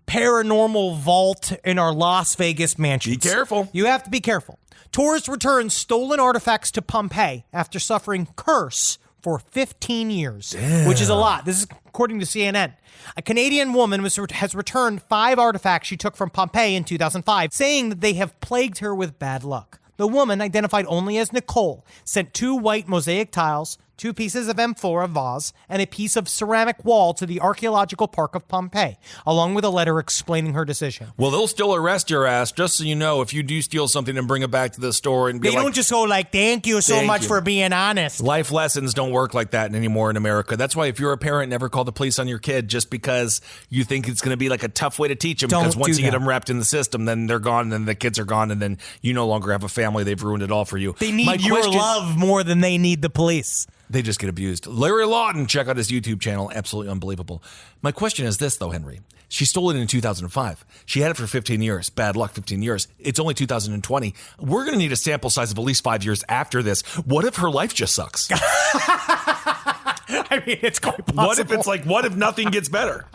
paranormal vault in our Las Vegas mansions. Be careful. You have to be careful. Tourists returned stolen artifacts to Pompeii after suffering curse for 15 years, which is a lot. This is according to CNN. A Canadian woman has returned 5 artifacts she took from Pompeii in 2005, saying that they have plagued her with bad luck. The woman, identified only as Nicole, sent 2 white mosaic tiles, 2 pieces of amphora vase, and a piece of ceramic wall to the Archaeological Park of Pompeii, along with a letter explaining her decision. Well, they'll still arrest your ass, just so you know, if you do steal something and bring it back to the store and be They don't just go like, thank you so much for being honest. Life lessons don't work like that anymore in America. That's why if you're a parent, never call the police on your kid just because you think it's going to be like a tough way to teach them. Because once you get them wrapped in the system, then they're gone, and then the kids are gone, and then you no longer have a family. They've ruined it all for you. They need your love more than they need the police. They just get abused. Larry Lawton, check out his YouTube channel. Absolutely unbelievable. My question is this, though, Henry. She stole it in 2005. She had it for 15 years. Bad luck, 15 years. It's only 2020. We're going to need a sample size of at least 5 years after this. What if her life just sucks? I mean, it's quite possible. What if it's like, what if nothing gets better?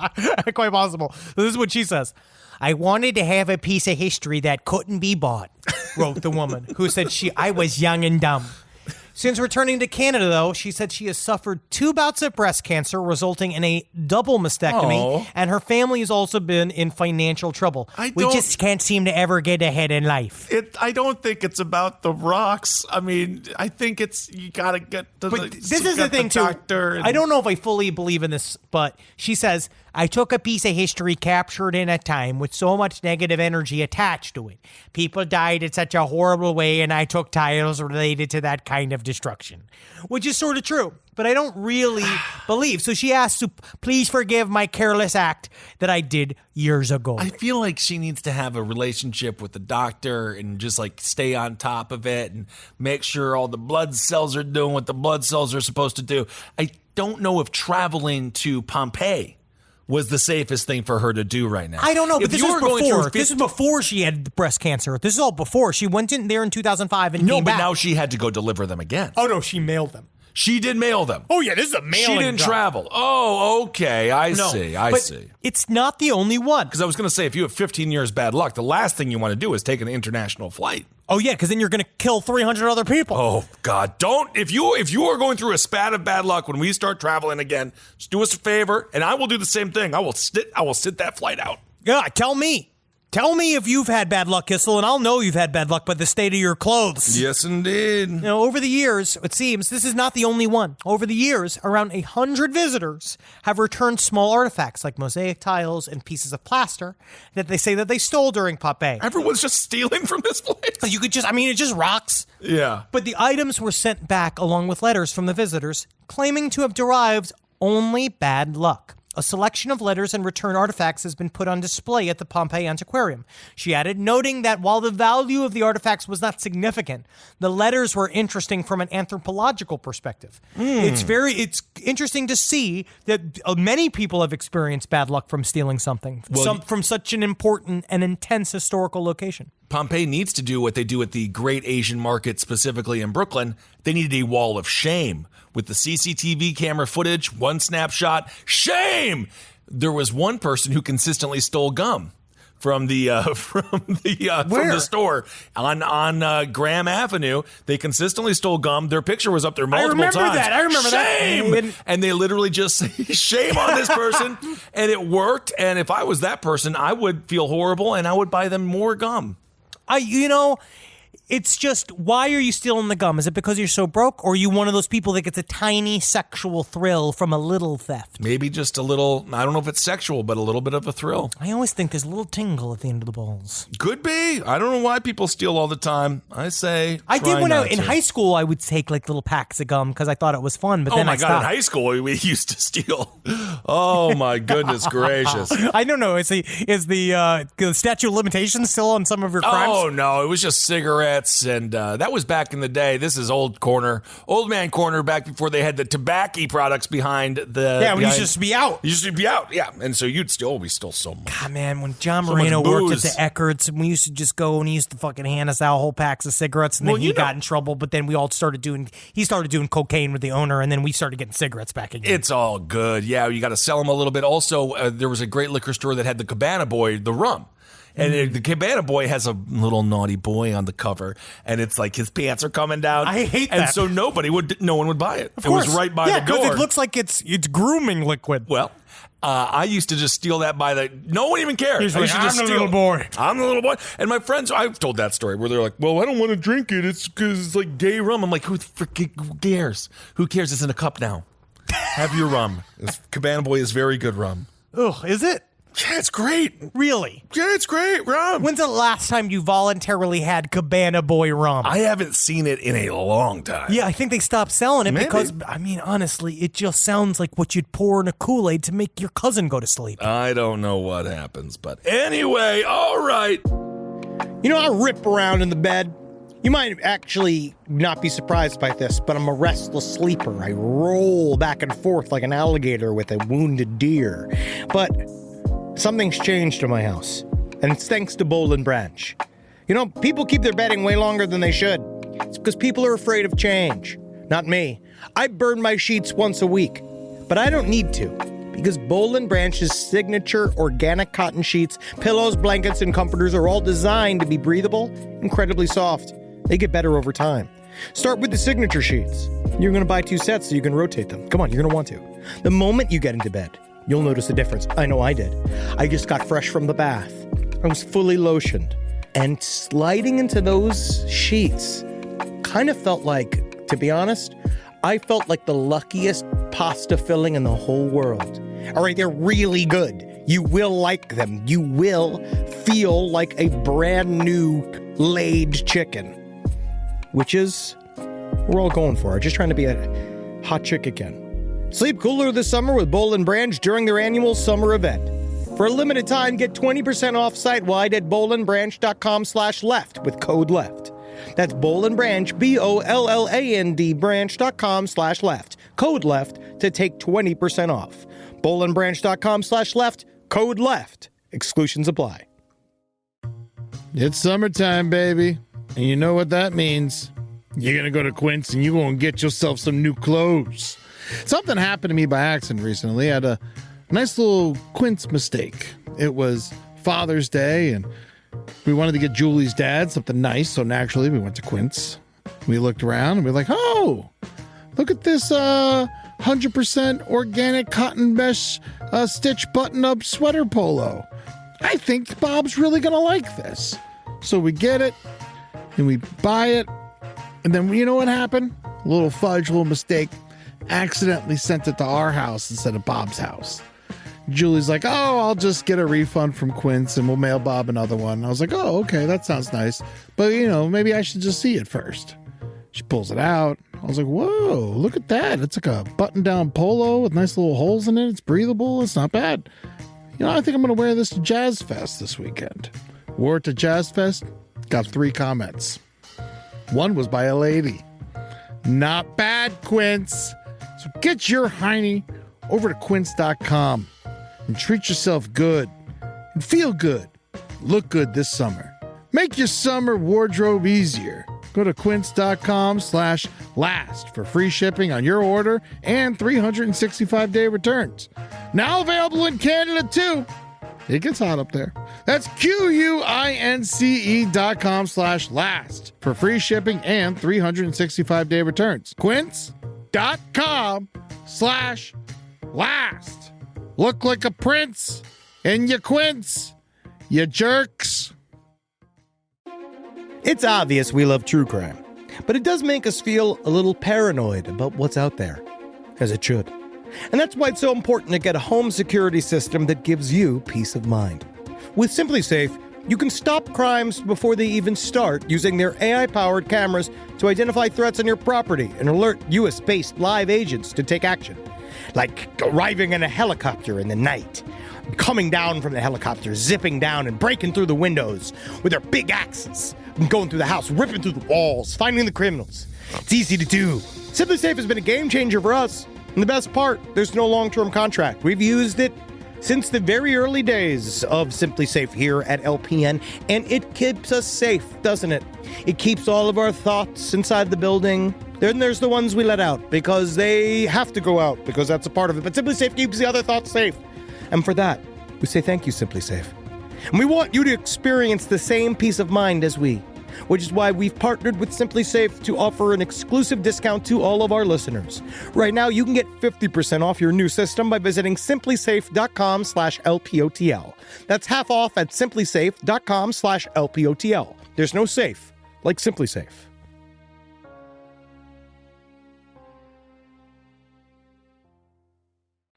Quite possible. This is what she says. I wanted to have a piece of history that couldn't be bought, wrote the woman, who said I was young and dumb. Since returning to Canada, though, she said she has suffered 2 bouts of breast cancer, resulting in a double mastectomy, and her family has also been in financial trouble. We just can't seem to ever get ahead in life. I don't think it's about the rocks. I mean, I think you gotta get to this is the thing, too. I don't know if I fully believe in this, but she says, I took a piece of history captured in a time with so much negative energy attached to it. People died in such a horrible way, and I took titles related to that kind of destruction. Which is sort of true, but I don't really believe. So she asked to please forgive my careless act that I did years ago. I feel like she needs to have a relationship with the doctor and just like stay on top of it and make sure all the blood cells are doing what the blood cells are supposed to do. I don't know if traveling to Pompeii was the safest thing for her to do right now. I don't know, but this is before. This is before she had breast cancer. This is all before. She went in there in 2005 and came back. Now she had to go deliver them again. Oh, no, she mailed them. She did mail them. Oh, yeah, this is a mailing She didn't job. travel. Oh, okay. I see. It's not the only one. Because I was going to say, if you have 15 years bad luck, the last thing you want to do is take an international flight. Oh, yeah, because then you're going to kill 300 other people. Oh, God. Don't. If you are going through a spat of bad luck when we start traveling again, just do us a favor, and I will do the same thing. I will sit that flight out. Yeah, tell me. Tell me if you've had bad luck, Kissel, and I'll know you've had bad luck by the state of your clothes. Yes, indeed. Now, over the years, it seems this is not the only one. Over the years, around 100 visitors have returned small artifacts like mosaic tiles and pieces of plaster that they say that they stole during Pompeii. Everyone's just stealing from this place. It's just rocks. Yeah. But the items were sent back along with letters from the visitors claiming to have derived only bad luck. A selection of letters and return artifacts has been put on display at the Pompeii Antiquarium. She added, noting that while the value of the artifacts was not significant, the letters were interesting from an anthropological perspective. It's interesting to see that many people have experienced bad luck from stealing something from such an important and intense historical location. Pompeii needs to do what they do at the Great Asian Market, specifically in Brooklyn. They needed a wall of shame. With the CCTV camera footage, one snapshot, shame! There was one person who consistently stole gum from the store on Graham Avenue. They consistently stole gum. Their picture was up there multiple times. I remember shame! that. And they literally just say shame on this person, and it worked. And if I was that person, I would feel horrible, and I would buy them more gum. It's just, why are you stealing the gum? Is it because you're so broke, or are you one of those people that gets a tiny sexual thrill from a little theft? Maybe just a little, I don't know if it's sexual, but a little bit of a thrill. I always think there's a little tingle at the end of the balls. Could be. I don't know why people steal all the time. I say I did when in high school. I would take like little packs of gum because I thought it was fun. But then I stopped. In high school we used to steal. Oh my goodness gracious! I don't know. Is the statute of limitations still on some of your crimes? Oh no, it was just cigarettes. cigarettes, and that was back in the day. This is old man corner, back before they had the tobacco products behind the. Yeah, we used to be out. You used to be out, yeah. And so we stole so much. God, man, when John Moreno worked at the Eckerts, and we used to just go and he used to fucking hand us out whole packs of cigarettes, and then he got in trouble. But then we all started doing cocaine with the owner, and then we started getting cigarettes back again. It's all good. Yeah, you got to sell them a little bit. Also, there was a great liquor store that had the Cabana Boy, the rum. And the Cabana Boy has a little naughty boy on the cover, and it's like his pants are coming down. I hate that. And so no one would buy it. Of course. It was right by the door. Yeah, because it looks like it's grooming liquid. Well, I used to just steal that no one even cared. He's like, I'm the little boy. I'm the little boy. And my friends, I've told that story where they're like, well, I don't want to drink it. It's because it's like gay rum. I'm like, who cares? Who cares? It's in a cup now. Have your rum. Cabana Boy is very good rum. Ugh, is it? Yeah, it's great. Really? Yeah, it's great rum. When's the last time you voluntarily had Cabana Boy rum? I haven't seen it in a long time. Yeah, I think they stopped selling it because, I mean, honestly, it just sounds like what you'd pour in a Kool-Aid to make your cousin go to sleep. I don't know what happens, but anyway, all right. You know, I rip around in the bed. You might actually not be surprised by this, but I'm a restless sleeper. I roll back and forth like an alligator with a wounded deer. But something's changed in my house, and it's thanks to Boll and Branch. You know, people keep their bedding way longer than they should. It's because people are afraid of change. Not me. I burn my sheets once a week, but I don't need to, because Boll and Branch's signature organic cotton sheets, pillows, blankets, and comforters are all designed to be breathable, incredibly soft. They get better over time. Start with the signature sheets. You're going to buy 2 sets so you can rotate them. Come on, you're going to want to. The moment you get into bed, you'll notice a difference. I know I did. I just got fresh from the bath. I was fully lotioned. And sliding into those sheets kind of felt like, to be honest, I felt like the luckiest pasta filling in the whole world. All right, they're really good. You will like them. You will feel like a brand new laid chicken. Which is, we're all going for it. Just trying to be a hot chick again. Sleep cooler this summer with Boll and Branch during their annual summer event. For a limited time, get 20% off site-wide at bollandbranch.com/left with code LEFT. That's Boll and Branch, BOLLAND branch.com/left. Code LEFT to take 20% off. bollandbranch.com/left, code LEFT. Exclusions apply. It's summertime, baby. And you know what that means. You're going to go to Quince and you're going to get yourself some new clothes. Something happened to me by accident recently. I had a nice little Quince mistake. It was Father's Day, and we wanted to get Julie's dad something nice, so naturally we went to Quince. We looked around, and we were like, oh, look at this 100% organic cotton mesh stitch button-up sweater polo. I think Bob's really going to like this. So we get it, and we buy it, and then you know what happened? A little fudge, a little mistake. Accidentally sent it to our house instead of Bob's house. Julie's like, oh, I'll just get a refund from Quince and we'll mail Bob another one. I was like, oh, okay, that sounds nice. But, you know, maybe I should just see it first. She pulls it out. I was like, whoa, look at that. It's like a button-down polo with nice little holes in it. It's breathable. It's not bad. You know, I think I'm going to wear this to Jazz Fest this weekend. Wore it to Jazz Fest. Got 3 comments. One was by a lady. Not bad, Quince. So get your hiney over to quince.com and treat yourself good and feel good. Look good this summer. Make your summer wardrobe easier. Go to quince.com/last for free shipping on your order and 365-day returns. Now available in Canada too. It gets hot up there. That's QUINCE.com/last for free shipping and 365-day returns. Quince.com/last. Look like a prince in your Quince, you jerks. It's obvious we love true crime, but it does make us feel a little paranoid about what's out there, as it should. And that's why it's so important to get a home security system that gives you peace of mind. With Simply Safe, you can stop crimes before they even start using their AI-powered cameras to identify threats on your property and alert US-based live agents to take action. like arriving in a helicopter in the night, coming down from the helicopter, zipping down and breaking through the windows with their big axes, and going through the house, ripping through the walls, finding the criminals. It's easy to do. Simply Safe has been a game changer for us. And the best part, there's no long-term contract. We've used it since the very early days of Simply Safe here at LPN, and it keeps us safe, doesn't it? It keeps all of our thoughts inside the building. Then there's the ones we let out because they have to go out because that's a part of it. But Simply Safe keeps the other thoughts safe. And for that, we say thank you, Simply Safe. And we want you to experience the same peace of mind as we, which is why we've partnered with Simply Safe to offer an exclusive discount to all of our listeners. Right now, you can get 50% off your new system by visiting simplysafe.com/LPOTL. That's half off at simplysafe.com/LPOTL. There's no safe like Simply Safe.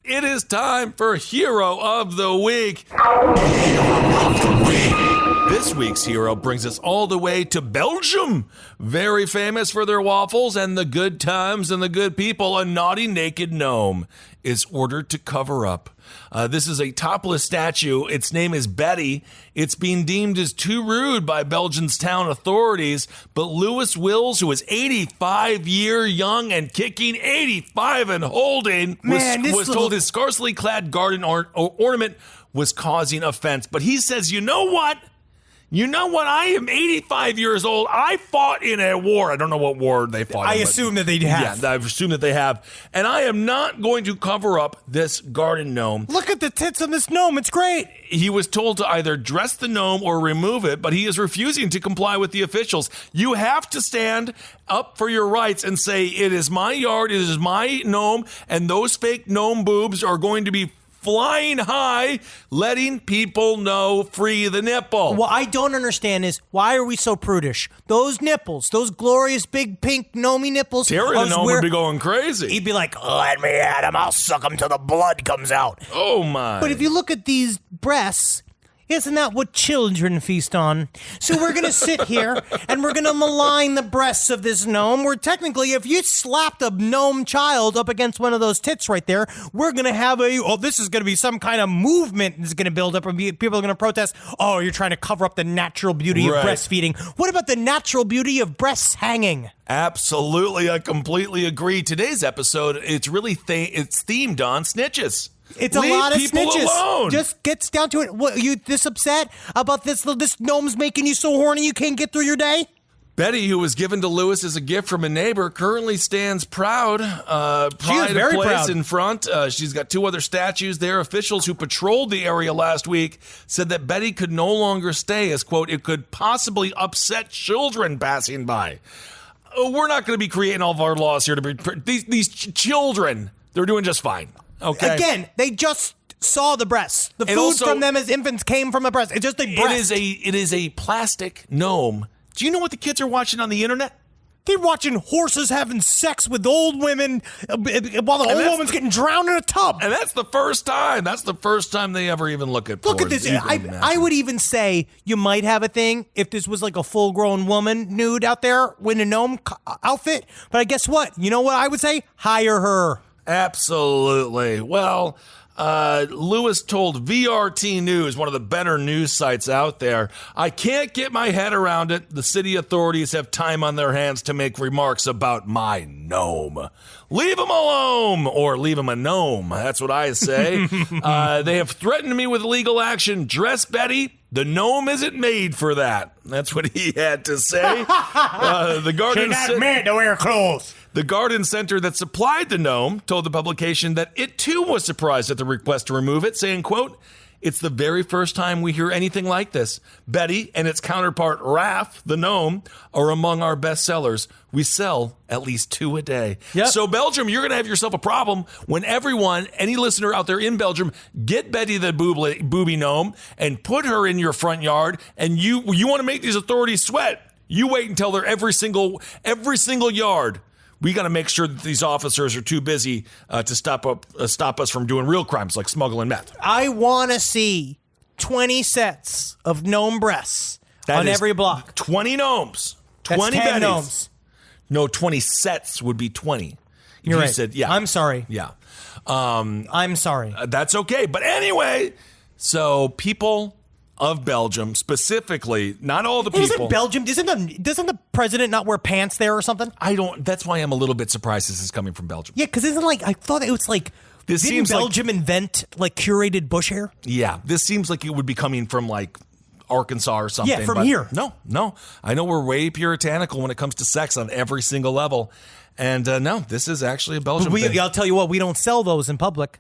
It is time for Hero of the Week. This week's hero brings us all the way to Belgium. Very famous for their waffles and the good times and the good people, a naughty naked gnome is ordered to cover up. This is a topless statue. Its name is Betty. It's being deemed as too rude by Belgium's town authorities, but Louis Wills, who is 85 year young and kicking, 85 and holding, was told his scarcely clad garden ornament was causing offense. But he says, you know what? I am 85 years old. I fought in a war. I don't know what war they fought in. I assume that they have. Yeah, I assume that they have. And I am not going to cover up this garden gnome. Look at the tits on this gnome. It's great. He was told to either dress the gnome or remove it, but he is refusing to comply with the officials. You have to stand up for your rights and say, it is my yard, it is my gnome, and those fake gnome boobs are going to be flying high, letting people know, free the nipple. What I don't understand is, why are we so prudish? Those nipples, those glorious big pink gnomey nipples. Terry the gnome would be going crazy. He'd be like, let me at him, I'll suck him till the blood comes out. Oh my. But if you look at these breasts, isn't that what children feast on? So we're going to sit here and we're going to malign the breasts of this gnome. Where technically, if you slapped a gnome child up against one of those tits right there, we're going to have this is going to be some kind of movement that's going to build up and people are going to protest. Oh, you're trying to cover up the natural beauty of breastfeeding. What about the natural beauty of breasts hanging? Absolutely. I completely agree. Today's episode, it's really it's themed on snitches. It's Leave a lot of snitches. Alone. Just gets down to it. What, you this upset about this gnome's making you so horny you can't get through your day? Betty, who was given to Louis as a gift from a neighbor, currently stands proud. She is very proud. In front. She's got two other statues there. Officials who patrolled the area last week said that Betty could no longer stay as, quote, it could possibly upset children passing by. We're not going to be creating all of our laws here to be these children. They're doing just fine. Okay. Again, they just saw the breasts. The food also, from them as infants came from a breast. It's just a breast. It is a plastic gnome. Do you know what the kids are watching on the internet? They're watching horses having sex with old women while the old woman's getting drowned in a tub. And that's the first time. That's the first time they ever even look at porn. Look at this. I would even say you might have a thing if this was like a full-grown woman nude out there in a gnome outfit. But guess what? You know what I would say? Hire her. Absolutely. Well, Louis told VRT News, one of the better news sites out there, I can't get my head around it. The city authorities have time on their hands to make remarks about my gnome. Leave him alone, or leave him a gnome. That's what I say. They have threatened me with legal action. Dress Betty. The gnome isn't made for that. That's what he had to say. The garden She's not made to wear clothes. The garden center that supplied the gnome told the publication that it too was surprised at the request to remove it, saying, quote, it's the very first time we hear anything like this. Betty and its counterpart, Raph, the gnome, are among our best sellers. We sell at least 2 a day. Yep. So Belgium, you're going to have yourself a problem when everyone, any listener out there in Belgium, get Betty the booby gnome and put her in your front yard, and you want to make these authorities sweat. You wait until they're every single yard. We got to make sure that these officers are too busy to stop us from doing real crimes like smuggling meth. I want to see 20 sets of gnome breasts on every block. 20 gnomes. 20 That's 10 Bettys. gnomes. No, 20 sets would be 20. You're right. said, yeah. I'm sorry. Yeah. I'm sorry. That's okay. But anyway, so people of Belgium, specifically, not all the people. Isn't Belgium, doesn't the president not wear pants there or something? That's why I'm a little bit surprised this is coming from Belgium. Yeah, because I thought it was like, didn't Belgium invent like curated bush hair? Yeah, this seems like it would be coming from like Arkansas or something. Yeah, from here. No. I know we're way puritanical when it comes to sex on every single level. And no, this is actually a Belgian thing. I'll tell you what, we don't sell those in public.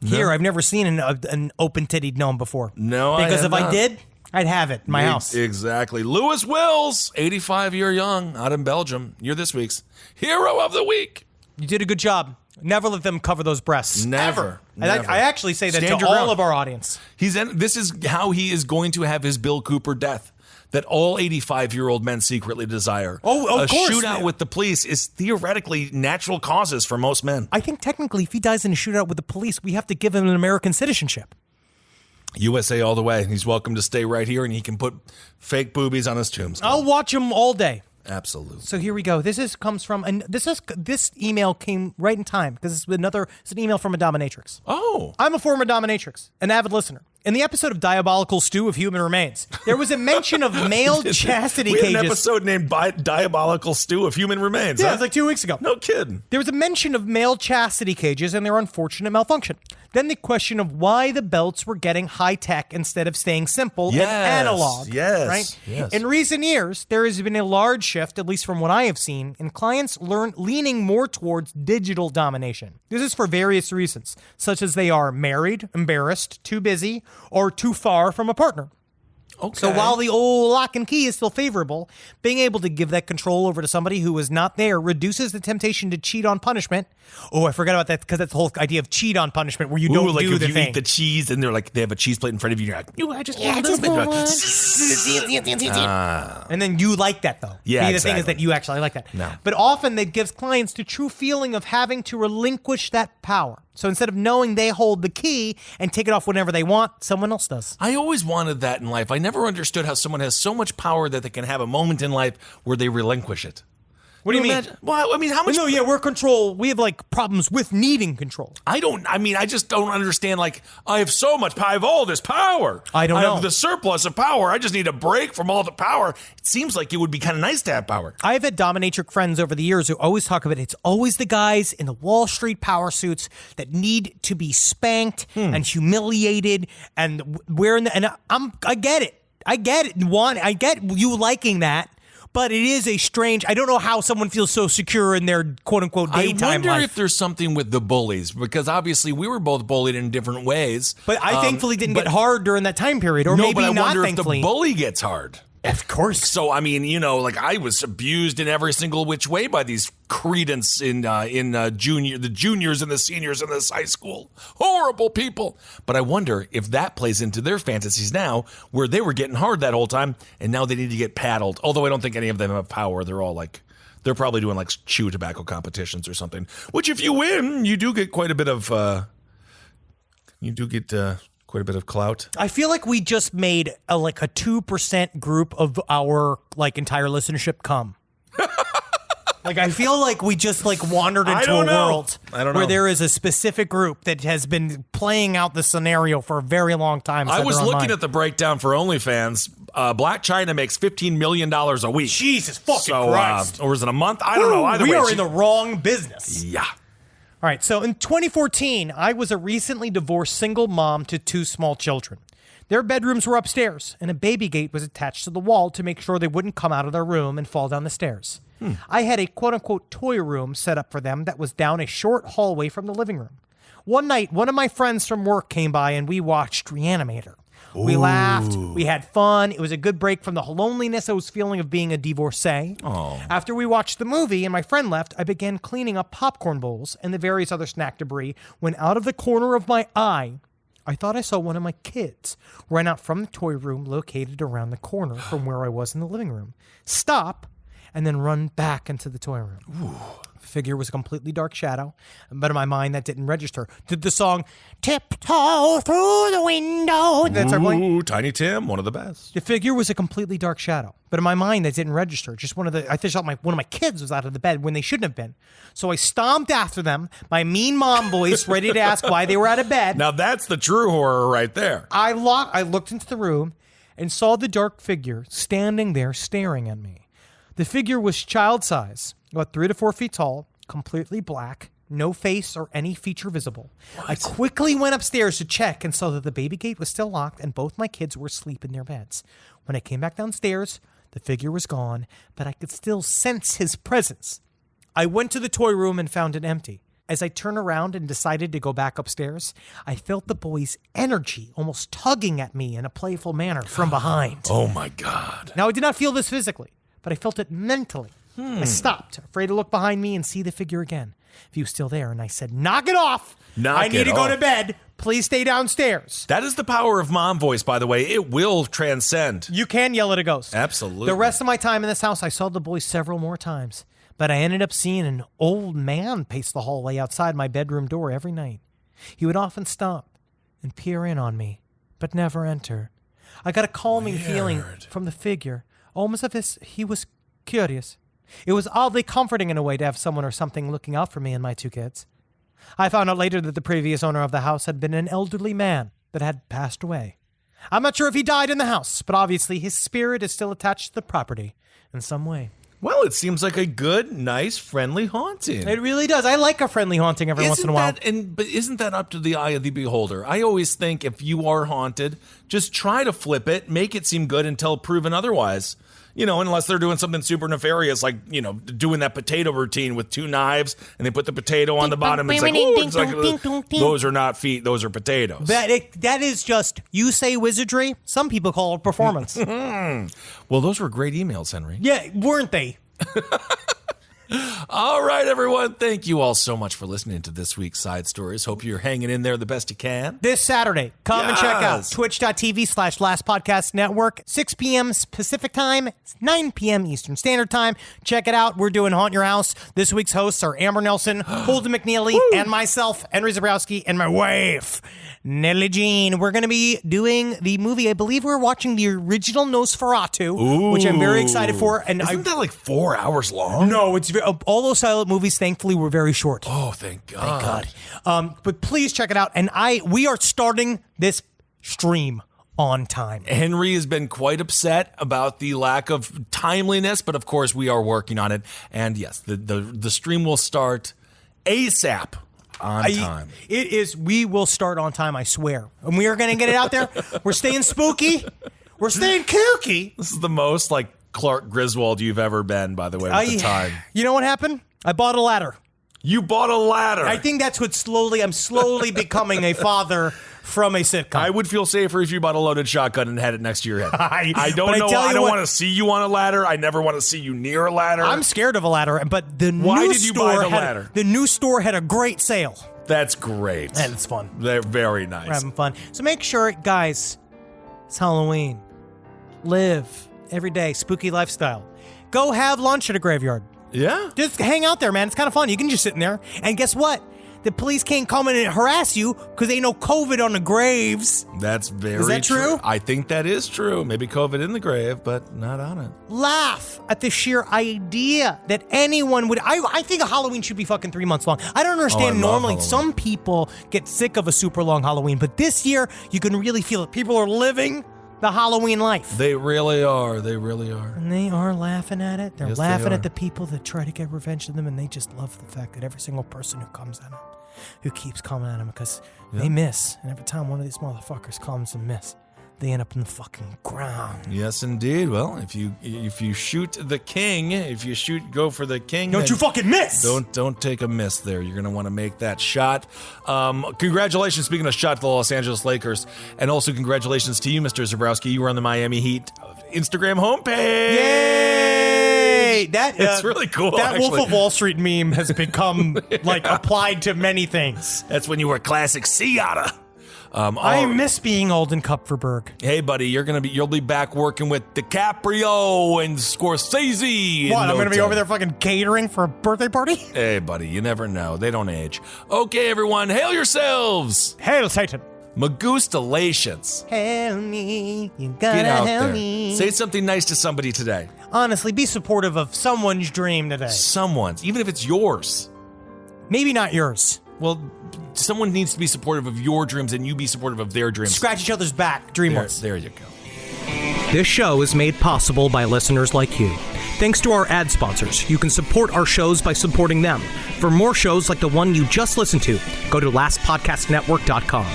Here, I've never seen an open-tittied gnome before. No, because if I did, I'd have it in my house. Exactly. Lewis Wills, 85-year young, out in Belgium. You're this week's Hero of the Week. You did a good job. Never let them cover those breasts. Never. I actually say that Stand to your all ground. of our audience. This is how he is going to have his Bill Cooper death that all 85-year-old men secretly desire. Oh, of course. A shootout with the police is theoretically natural causes for most men. I think technically if he dies in a shootout with the police, we have to give him an American citizenship. USA all the way. He's welcome to stay right here, and he can put fake boobies on his tombstone. I'll watch him all day. Absolutely. So here we go. Comes from, and this email came right in time because it's an email from a dominatrix. Oh. I'm a former dominatrix, an avid listener. In the episode of Diabolical Stew of Human Remains, there was a mention of male chastity we cages. had an episode named Diabolical Stew of Human Remains. Yeah, huh? it was like 2 weeks ago. No kidding. There was a mention of male chastity cages and their unfortunate malfunction. Then the question of why the belts were getting high-tech instead of staying simple and analog. Yes. Right? Yes. In recent years, there has been a large shift, at least from what I have seen, in clients leaning more towards digital domination. This is for various reasons, such as they are married, embarrassed, too busy, or too far from a partner. Okay. So while the old lock and key is still favorable, being able to give that control over to somebody who is not there reduces the temptation to cheat on punishment. Oh, I forgot about that because that's the whole idea of cheat on punishment where you don't like do if the you thing. eat the cheese and they have a cheese plate in front of you, you're like, I just And then you like that though. Yeah, The thing is that you actually like that. No. But often it gives clients the true feeling of having to relinquish that power. So instead of knowing they hold the key and take it off whenever they want, someone else does. I always wanted that in life. I never understood how someone has so much power that they can have a moment in life where they relinquish it. What do you mean? Imagine? Well, I mean, how much? No, yeah, we're control. We have like problems with needing control. I just don't understand. Like, I have so much power. I have all this power. I don't I know. have the surplus of power. I just need a break from all the power. It seems like it would be kind of nice to have power. I've had dominatrix friends over the years who always talk about it. It's always the guys in the Wall Street power suits that need to be spanked and humiliated and wearing the, and I get it. I get it. I get you liking that. But it is a strange, I don't know how someone feels so secure in their quote-unquote daytime I wonder life. if there's something with the bullies, because obviously we were both bullied in different ways. But I thankfully didn't get hard during that time period, or no, maybe but I not wonder thankfully. if the bully gets hard. Of course. So, I mean, like I was abused in every single which way by these credence in the juniors and the seniors in this high school. Horrible people. But I wonder if that plays into their fantasies now, where they were getting hard that whole time, and now they need to get paddled. Although I don't think any of them have power. They're all like, they're probably doing like chew tobacco competitions or something. Which, if you win, you do get quite a bit of, quite a bit of clout. I feel like we just made a 2% group of our entire listenership come. I feel like we just wandered into a world where there is a specific group that has been playing out the scenario for a very long time. I was looking at the breakdown for OnlyFans. Black China makes $15 million a week. Jesus fucking Christ. Or is it a month? I don't know. Either way, we are in the wrong business. Yeah. All right, so in 2014, I was a recently divorced single mom to 2 small children. Their bedrooms were upstairs, and a baby gate was attached to the wall to make sure they wouldn't come out of their room and fall down the stairs. I had a quote-unquote toy room set up for them that was down a short hallway from the living room. One night, one of my friends from work came by, and we watched Reanimator. We laughed. We had fun. It was a good break from the loneliness I was feeling of being a divorcee. Oh. After we watched the movie and my friend left, I began cleaning up popcorn bowls and the various other snack debris when out of the corner of my eye, I thought I saw one of my kids run out from the toy room located around the corner from where I was in the living room, stop, and then run back into the toy room. Ooh. Figure was a completely dark shadow, but in my mind that didn't register. Did the song "Tiptoe Through the Window"? That's our playing. Ooh, Tiny Tim, one of the best. The figure was a completely dark shadow, but in my mind that didn't register. Just I thought one of my kids was out of the bed when they shouldn't have been. So I stomped after them, my mean mom voice, ready to ask why they were out of bed. Now that's the true horror right there. I looked into the room and saw the dark figure standing there staring at me. The figure was child size, about 3 to 4 feet tall, completely black, no face or any feature visible. What? I quickly went upstairs to check and saw that the baby gate was still locked and both my kids were asleep in their beds. When I came back downstairs, the figure was gone, but I could still sense his presence. I went to the toy room and found it empty. As I turned around and decided to go back upstairs, I felt the boy's energy almost tugging at me in a playful manner from behind. Oh my God. Now, I did not feel this physically, but I felt it mentally. I stopped, afraid to look behind me and see the figure again. He was still there, and I said, "Knock it off! I need to go to bed. Please stay downstairs." That is the power of mom voice, by the way. It will transcend. You can yell at a ghost. Absolutely. The rest of my time in this house, I saw the boy several more times, but I ended up seeing an old man pace the hallway outside my bedroom door every night. He would often stop and peer in on me, but never enter. I got a calming feeling from the figure, almost as if he was curious. It was oddly comforting in a way to have someone or something looking out for me and my 2 kids. I found out later that the previous owner of the house had been an elderly man that had passed away. I'm not sure if he died in the house, but obviously his spirit is still attached to the property in some way. Well, it seems like a good, nice, friendly haunting. It really does. I like a friendly haunting every once in a while. But isn't that up to the eye of the beholder? I always think if you are haunted, just try to flip it, make it seem good until proven otherwise. Unless they're doing something super nefarious, like, doing that potato routine with 2 knives, and they put the potato on the bottom. It's like, those are not feet, those are potatoes. That is just, you say wizardry, some people call it performance. Well, those were great emails, Henry. Yeah, weren't they? All right, everyone. Thank you all so much for listening to this week's Side Stories. Hope you're hanging in there the best you can. This Saturday, come and check out twitch.tv/Last Podcast Network, 6 p.m. Pacific Time, 9 p.m. Eastern Standard Time. Check it out. We're doing Haunt Your House. This week's hosts are Amber Nelson, Holden McNeely, and myself, Henry Zabrowski, and my wife, Nellie Jean. We're going to be doing the movie. I believe we're watching the original Nosferatu, which I'm very excited for. And Isn't that like 4 hours long? No, it's all those silent movies, thankfully, were very short. Oh, thank God. Thank God. But please check it out. And we are starting this stream on time. Henry has been quite upset about the lack of timeliness, but of course we are working on it. And yes, the stream will start ASAP. On time. It is. We will start on time, I swear. And we are going to get it out there. We're staying spooky. We're staying kooky. This is the most like Clark Griswold you've ever been, by the way, with the time. You know what happened? I bought a ladder. You bought a ladder. I think that's what I'm slowly becoming a father from a sitcom. I would feel safer if you bought a loaded shotgun and had it next to your head. I don't want to see you on a ladder. I never want to see you near a ladder. I'm scared of a ladder, but the new store had a great sale. That's great. And it's fun. They're very nice. We're having fun. So make sure, guys, it's Halloween. Live every day, spooky lifestyle. Go have lunch at a graveyard. Yeah. Just hang out there, man. It's kind of fun. You can just sit in there. And guess what? The police can't come in and harass you because ain't no COVID on the graves. That's very Is that true? I think that is true. Maybe COVID in the grave, but not on it. Laugh at the sheer idea that anyone would... I think a Halloween should be fucking 3 months long. I don't understand. Normally, some people get sick of a super long Halloween, but this year, you can really feel it. People are living the Halloween life. They really are. They really are. And they are laughing at it. They're laughing at the people that try to get revenge on them, and they just love the fact that every single person who comes at them, who keeps coming at them, because they miss. And every time one of these motherfuckers comes and miss, they end up in the fucking ground. Yes, indeed. Well, if you shoot the king, go for the king. Don't you fucking miss! Don't take a miss there. You're gonna want to make that shot. Congratulations, speaking of shot, to the Los Angeles Lakers, and also congratulations to you, Mr. Zabrowski. You were on the Miami Heat Instagram homepage. Yay! It's really cool. That actually. Wolf of Wall Street meme has become applied to many things. That's when you were classic sea otter. I miss being old in Kupferberg. Hey, buddy, you'll be back working with DiCaprio and Scorsese. What? I'm going to be over there fucking catering for a birthday party? Hey, buddy, you never know. They don't age. Okay, everyone, hail yourselves. Hail Satan. Magustalations. Hail me. You Get gotta out hail there. me. Say something nice to somebody today. Honestly, be supportive of someone's dream today. Someone's, even if it's yours. Maybe not yours. Well, someone needs to be supportive of your dreams and you be supportive of their dreams. Scratch each other's back. Dreamless. There you go. This show is made possible by listeners like you. Thanks to our ad sponsors, you can support our shows by supporting them. For more shows like the one you just listened to, go to lastpodcastnetwork.com.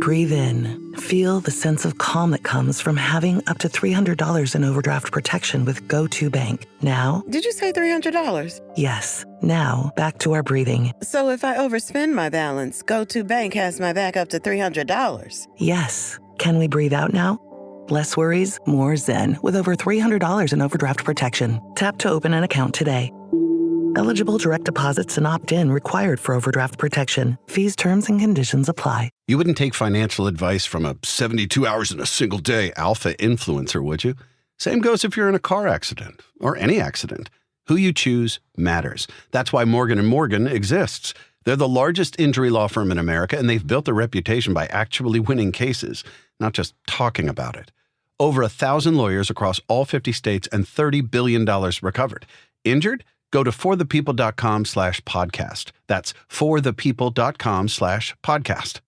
Breathe in. Feel the sense of calm that comes from having up to $300 in overdraft protection with GoToBank. Now, Did you say $300? yes. Now, back to our breathing. So if I overspend my balance, GoToBank has my back up to $300. Yes. Can we breathe out now? Less worries, more zen with over $300 in overdraft protection. Tap to open an account today. Eligible direct deposits and opt-in required for overdraft protection. Fees, terms, and conditions apply. You wouldn't take financial advice from a 72 hours in a single day alpha influencer, would you? Same goes if you're in a car accident or any accident. Who you choose matters. That's why Morgan & Morgan exists. They're the largest injury law firm in America, and they've built a reputation by actually winning cases, not just talking about it. Over 1,000 lawyers across all 50 states and $30 billion recovered. Injured? Go to forthepeople.com/podcast. That's forthepeople.com/podcast.